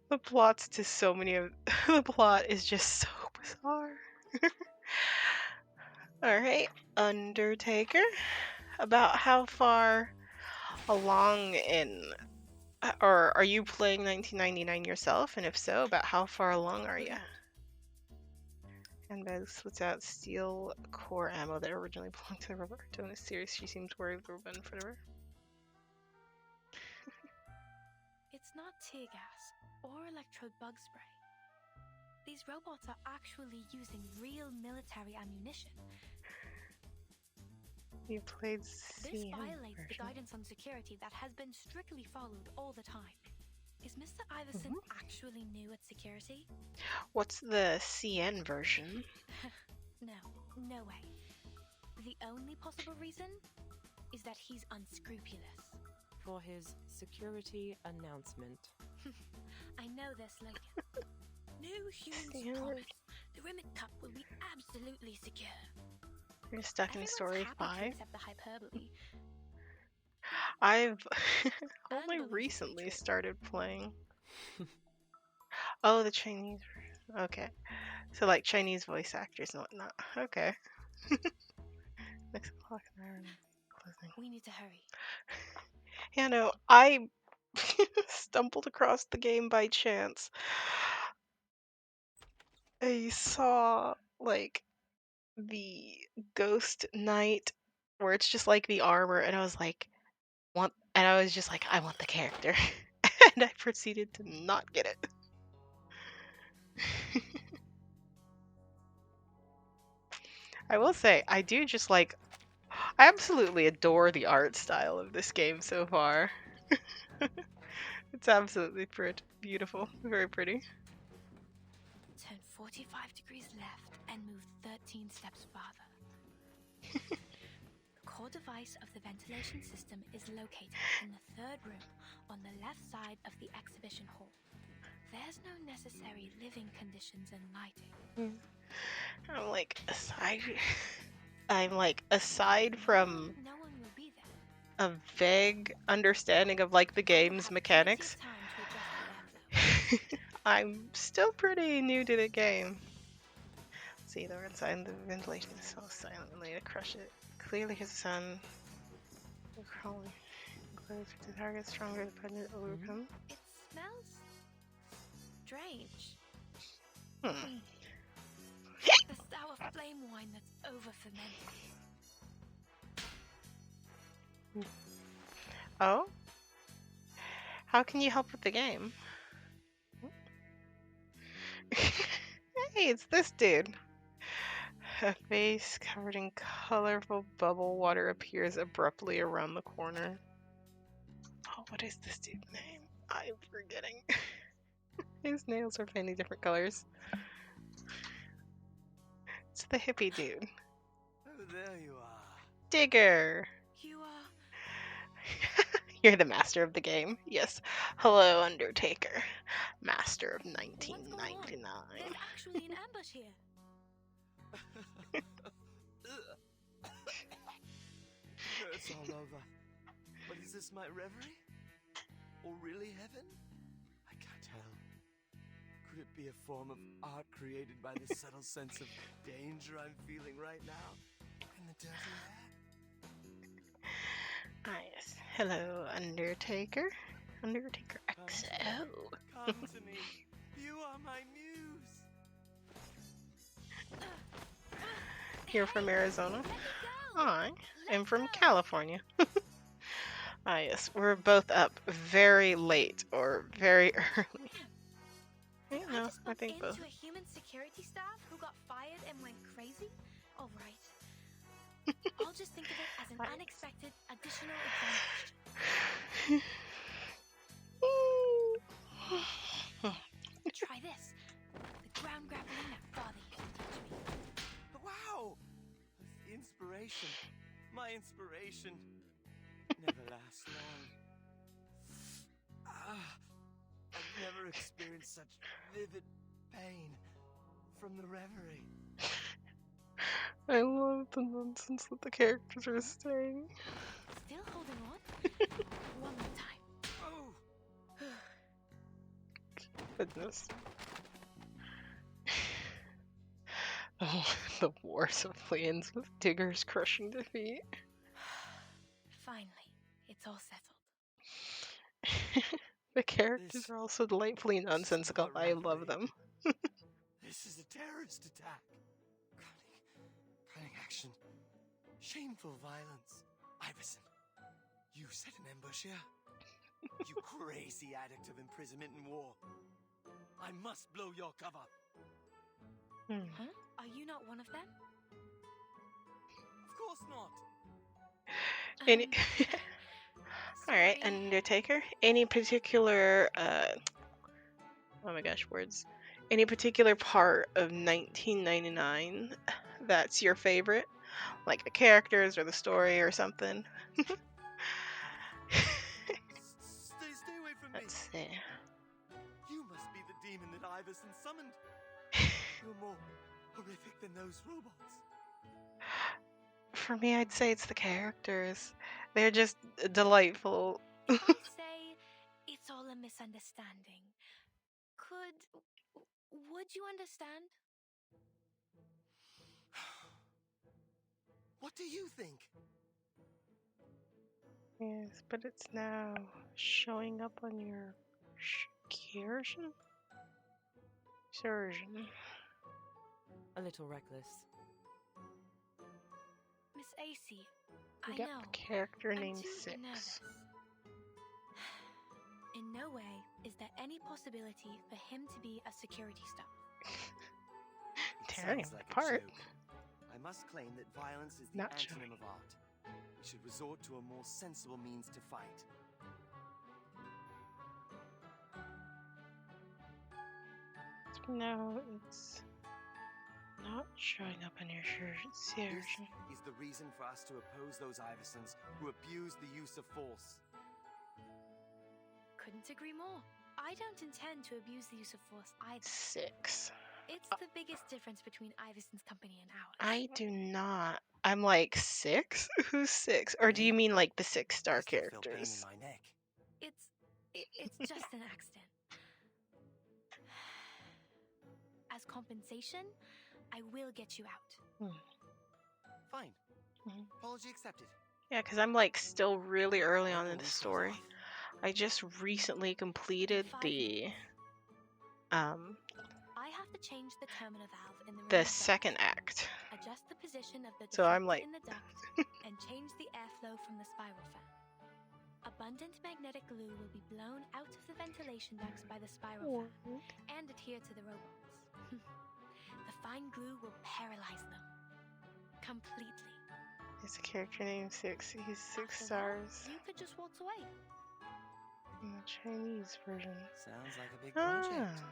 The plot's to so many of the plot is just so bizarre. Alright, Undertaker. About how far along in, or are you playing 1999 yourself? And if so, about how far along are you? Handbags without steel core ammo that originally belonged to the Roberto in a series. She seems worried of the Ruben forever. It's not tear gas or electrode bug spray. These robots are actually using real military ammunition. You played This CM violates the version. guidance on security that has been strictly followed all the time. Is Mr. Iverson actually new at security? What's the CN version? No way. The only possible reason is that he's unscrupulous. For his security announcement. I know this, Logan. No humans promise. The Rimmet Cup will be absolutely secure. You're stuck in story 5. Except the hyperbole. I've only recently started playing. Oh, the Chinese version. Okay. So like Chinese voice actors and whatnot. Okay. 6 o'clock an hour closing. We need to hurry. Yeah, no, I stumbled across the game by chance. I saw like the Ghost Knight where it's just like the armor, and I was like, I want the character. And I proceeded to not get it. I will say, I do just like, I absolutely adore the art style of this game so far. It's absolutely beautiful, very pretty. Turn 45 degrees left and move 13 steps farther. The core device of the ventilation system is located in the third room on the left side of the exhibition hall. There's no necessary living conditions and lighting. I'm like, aside from No one will be there. a vague understanding of like the game's mechanics, I'm still pretty new to the game. See, the inside the ventilation is so silently to crush it. Clearly his son crawling close to the target, stronger the predator overcome. It smells strange. The sour flame wine that's over fermented. Oh? How can you help with the game? Hey, it's this dude. A vase covered in colorful bubble water appears abruptly around the corner. Oh, what is this dude's name? I'm forgetting. His nails are many different colors. It's the hippie dude. Oh, there you are. Digger! You are... You're the master of the game. Yes. Hello, Undertaker. Master of 1999. There's actually an ambush here. It's all over. But is this my reverie? Or really heaven? I can't tell. Could it be a form of art created by the subtle sense of danger I'm feeling right now? In the dirty air? Ah, yes. Hello, Undertaker. Undertaker XO. Come to me. You are my muse. You're from Arizona. I am from California. Ah, yes. We're both up very late or very early. No, I think both. Into a human security staff who got fired and went crazy? All right. I'll just think of it as an unexpected additional advantage. Try this. The ground grappling that father used to teach me. Wow! The inspiration. My inspiration never lasts long. I've never experienced such vivid pain from the reverie. I love the nonsense that the characters are saying. Still holding on? One more time. Oh! Goodness. Oh, the wars of planes with Digger's crushing defeat. Finally, it's all settled. The characters are also delightfully nonsensical. I love them. This is a terrorist attack. Cunning action. Shameful violence. Iverson, you set an ambush here? You crazy addict of imprisonment and war. I must blow your cover. Huh? Are you not one of them? Of course not. Any... Alright, Undertaker. Any particular, oh my gosh, words. Any particular part of 1999 that's your favorite? Like the characters or the story or something? Stay away from me. Let's see. You must be the demon that Iverson summoned. You're more horrific than those robots. For me, I'd say it's the characters. They're just delightful. If I say it's all a misunderstanding, would you understand? What do you think? Yes, but it's now showing up on your excursion? Surgeon. A little reckless. Miss AC, We I got know. a character I'm named too Six. nervous. In no way is there any possibility for him to be a security staff. Tearing Sounds him like a apart. joke. I must claim that violence is the Not antonym of art. We should resort to a more sensible means to fight. No, it's not showing up on your shirt. This is the reason for us to oppose those Iversons who abuse the use of force. Couldn't agree more. I don't intend to abuse the use of force either. 6. It's the biggest difference between Iverson's company and ours. I do not. I'm like 6? Who's 6? Or do you mean like the 6-star characters? It's just an accident. As compensation, I will get you out. Fine. Apology accepted. Yeah, because I'm like still really early on in the story. I just recently completed the I have to change the terminal valve in the second act. Adjust the position of the So I'm deflector like in the duct and change the airflow from the spiral fan. Abundant magnetic glue will be blown out of the ventilation ducts by the spiral fan and adhere to the robots. The fine glue will paralyze them completely. There's a character named 6. He's 6 stars. You could just waltz away. In the Chinese version. Sounds like a big project. Ah.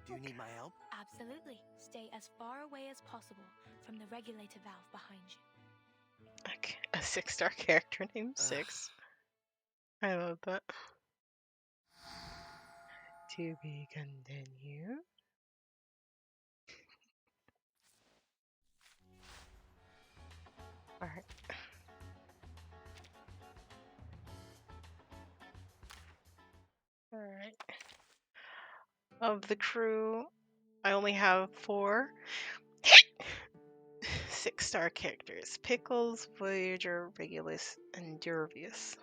Do you need my help? Absolutely. Stay as far away as possible from the regulator valve behind you. Okay. A 6-star character named 6. I love that. To be continued. Alright. Alright. Of the crew, I only have 4 6-star characters. Pickles, Voyager, Regulus, and Durvius.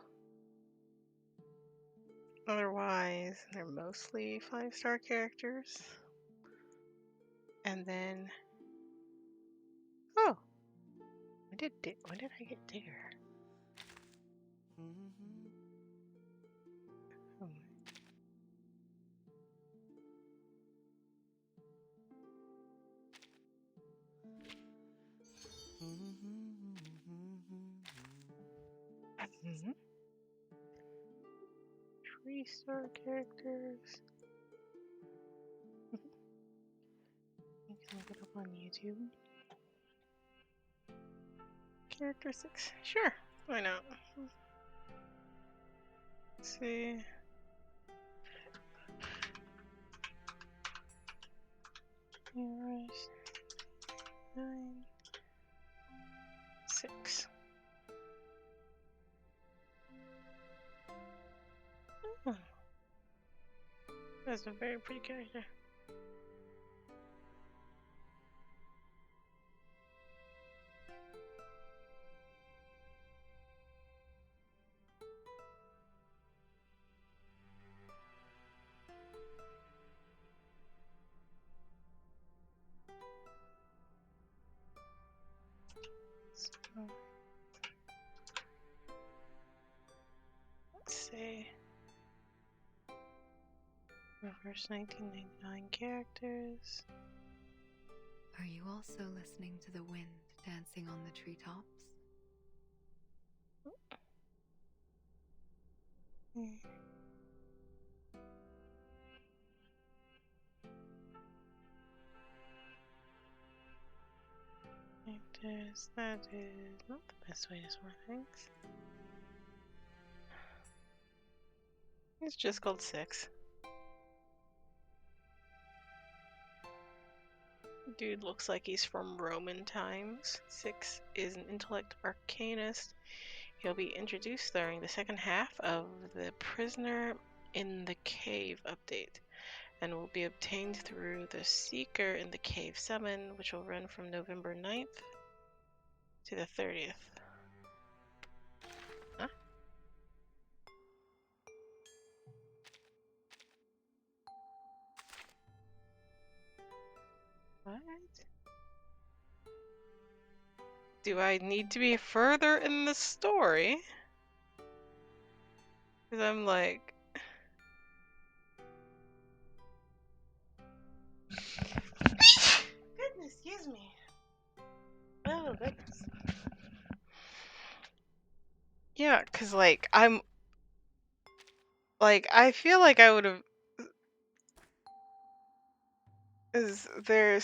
Otherwise, they're mostly 5-star characters. And then... Oh! When did I get Digger? Mm-hmm. 3-star characters. You can look it up on YouTube. Character 6. Sure, why not? Let's see. Heroes 9 6. Oh. That's a very pretty character. Let's see. Reverse 1999 characters. Are you also listening to the wind dancing on the treetops? Characters, that is not the best way to sort things. It's just called 6. Dude looks like he's from Roman times. 6 is an intellect arcanist. He'll be introduced during the second half of the Prisoner in the Cave update, and will be obtained through the Seeker in the Cave summon, which will run from November 9th to the 30th. Huh? What? Do I need to be further in the story? Because I'm like... Goodness, excuse me. Oh, goodness. Yeah, because, like, I'm... Like, I feel like I would have... Is there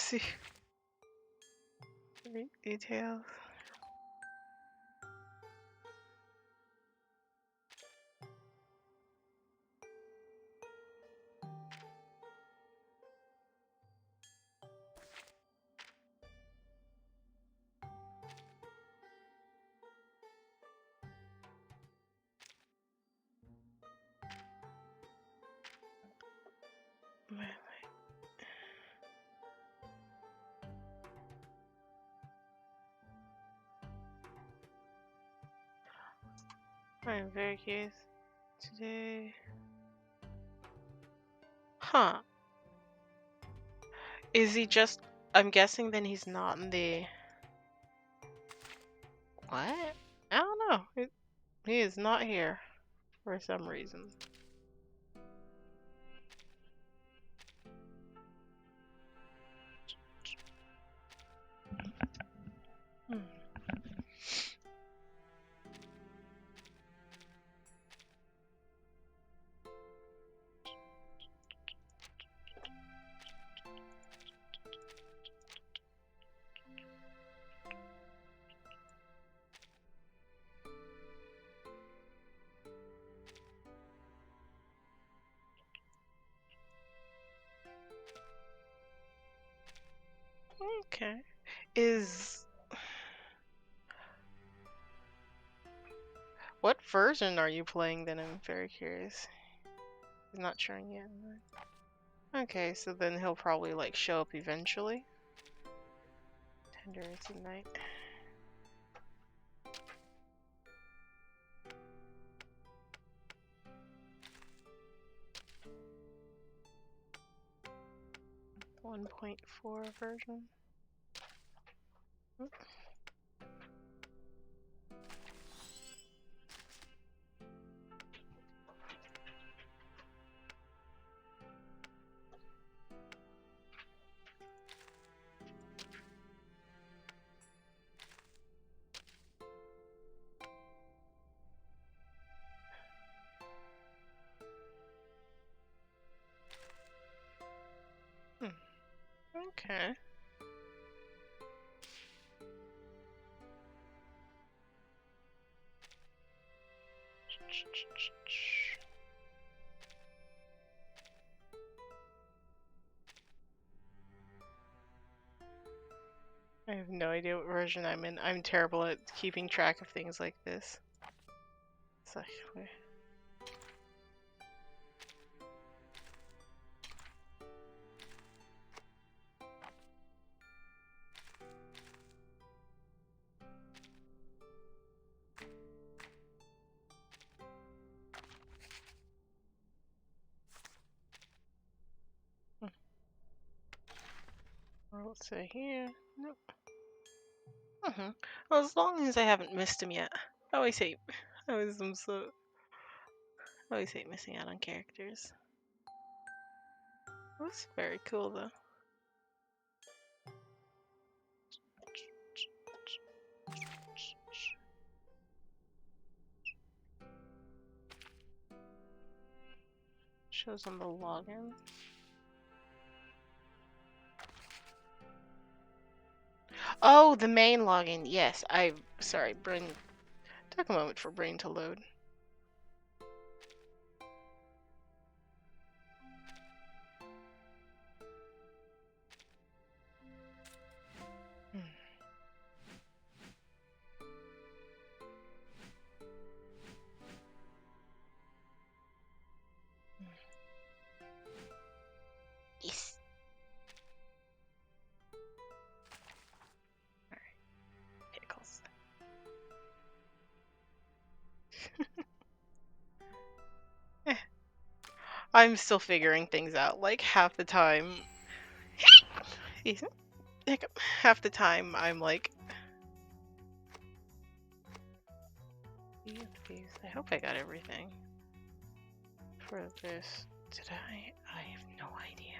details? I'm very curious. Today. Huh. Is he just. I'm guessing then he's not in the. What? I don't know. He is not here for some reason. Hmm. Okay. Is. What version are you playing then? I'm very curious. He's not showing yet. Okay, so then he'll probably like show up eventually. Tender is the night. .4 version. Oops. Okay. I have no idea what version I'm in. I'm terrible at keeping track of things like this. It's like, let's say here. Nope. Well, as long as I haven't missed him yet. I always hate missing out on characters. That's very cool though. Shows on the login. Oh, the main login. Yes, sorry, brain. Took a moment for brain to load. Yes. Alright. Pickles. I'm still figuring things out. Like half the time. Half the time I'm like. I hope I got everything for this. Did I? I have no idea.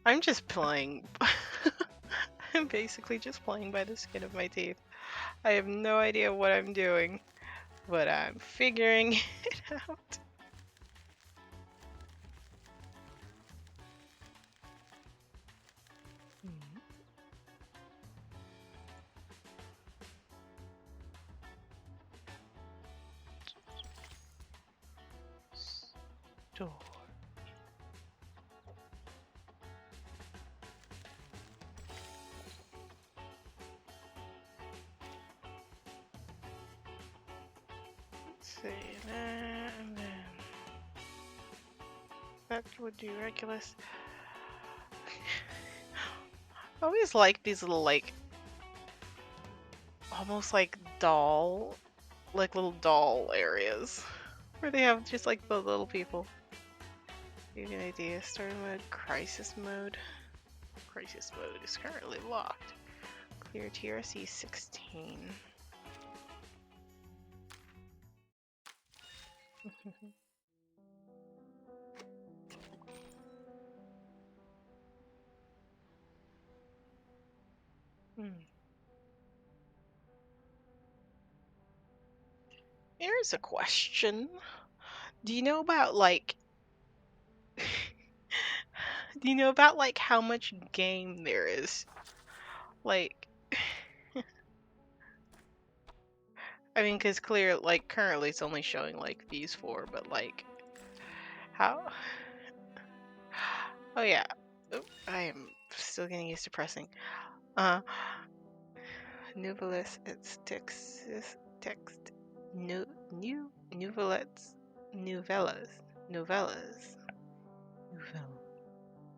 I'm just playing. I'm basically just playing by the skin of my teeth. I have no idea what I'm doing, but I'm figuring it out. door. Let's see, and then that would do Regulus. I always like these little, like, almost like doll, like little doll areas where they have just like the little people. Give you an idea. Story mode, crisis mode. Crisis mode is currently locked. Clear TRC 16. Here's a question. Do you know about like do you know about like how much game there is? Like I mean, cuz clear like currently it's only showing like these four, but like how Oh yeah. Oh, I am still getting used to pressing. Novelist, it's text. Novellas.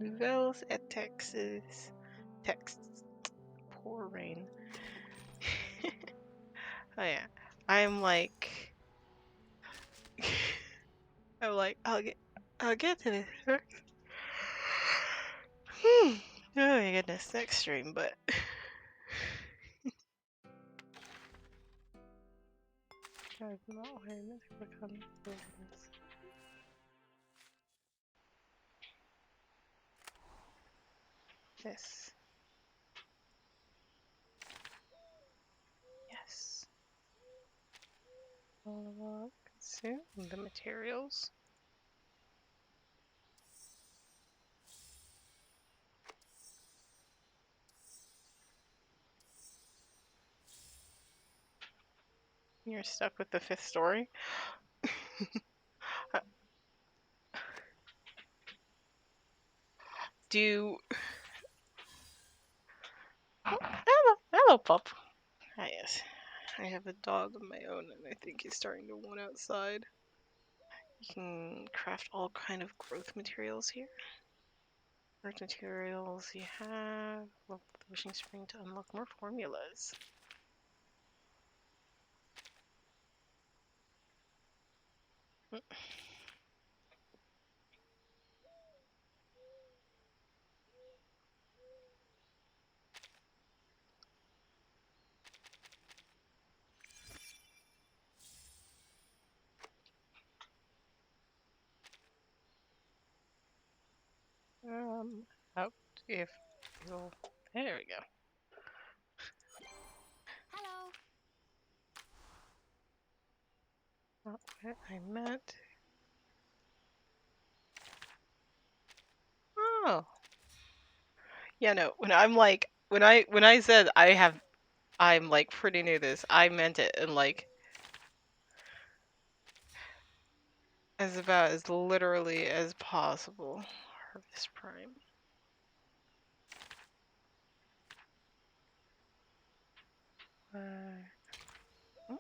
Nouvelles et texts. Texts. Poor rain. Oh yeah. I'm like I'll get to this. Oh my goodness, next stream, but I've not waited to become wilderness. This. Yes. Consume the materials. You're stuck with the 5th story. Do hello, pup. Hi, yes. I have a dog of my own, and I think he's starting to want outside. You can craft all kind of growth materials here. Growth materials you have. Look, the wishing spring to unlock more formulas. Out if you'll. There we go. Hello. Not what I meant. Oh. Yeah, no. When I'm like, when I said I'm like pretty new to this, I meant it and like as about as literally as possible. Harvest Prime. What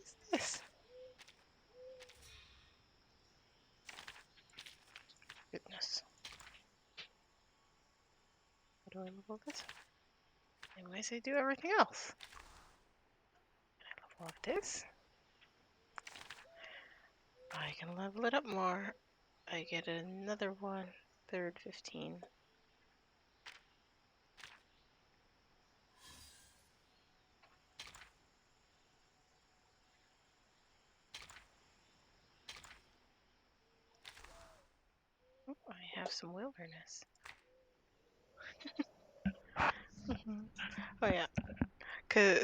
is this? Goodness. How do I level this? Anyways, I do everything else. Can I level up this? I can level it up more. I get another one. Third 15. Oh, I have some wilderness. Oh yeah, cause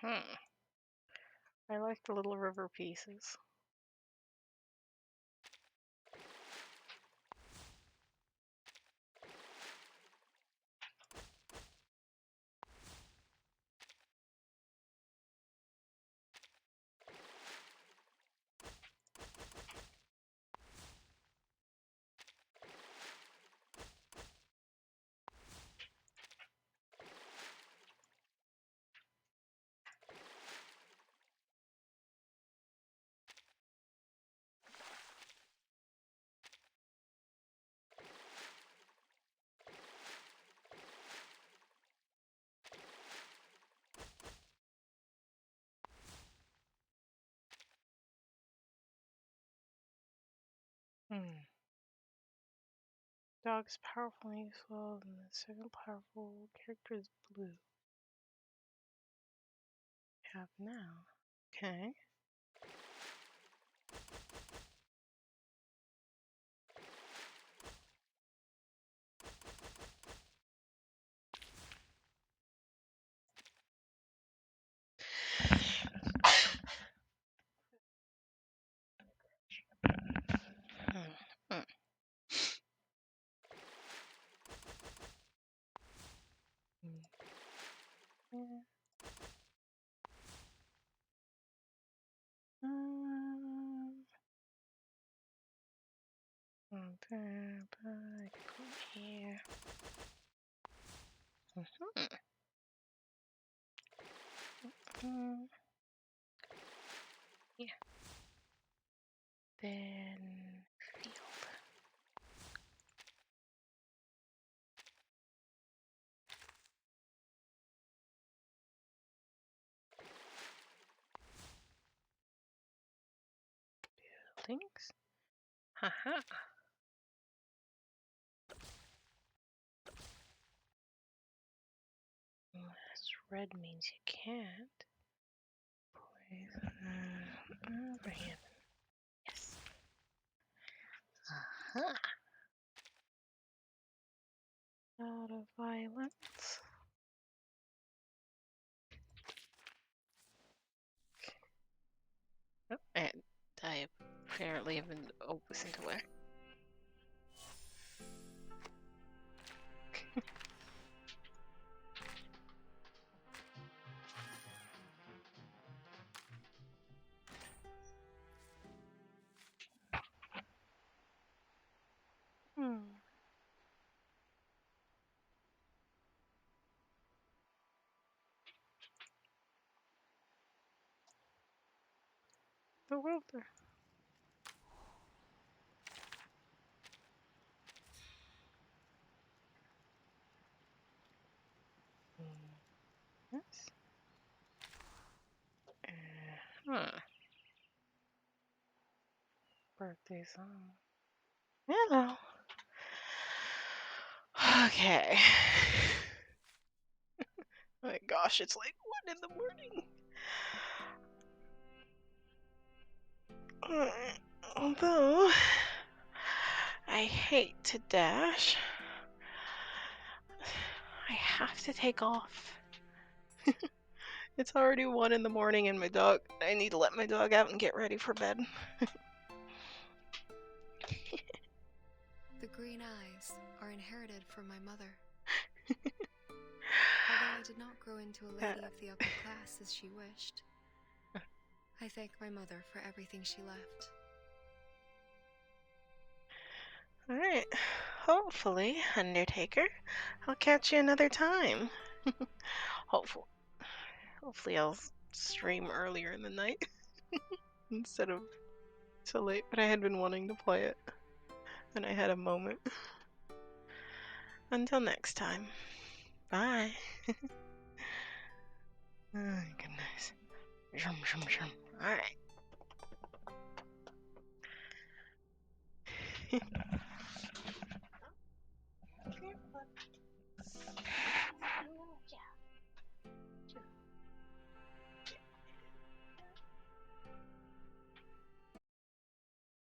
I like the little river pieces. Dog's powerful and useful, and the second powerful character is blue. Have now. Okay. Okay, but put here. Yeah. Then field. Buildings. Haha. Unless red means you can't. Poison over here. Yes. Aha. Out of violence. Oh, and I apparently have been listened to where. The welder. Yes. Birthday song. Hello. Okay. Oh my gosh, it's like 1 in the morning. Although, I hate to dash, I have to take off. It's already 1 in the morning and I need to let my dog out and get ready for bed. The green eyes are inherited from my mother. Although I did not grow into a lady of the upper class as she wished, I thank my mother for everything she left. Alright, hopefully, Undertaker, I'll catch you another time. Hopefully I'll stream earlier in the night instead of so late, but I had been wanting to play it, and I had a moment. Until next time, bye. Oh goodness. Alright.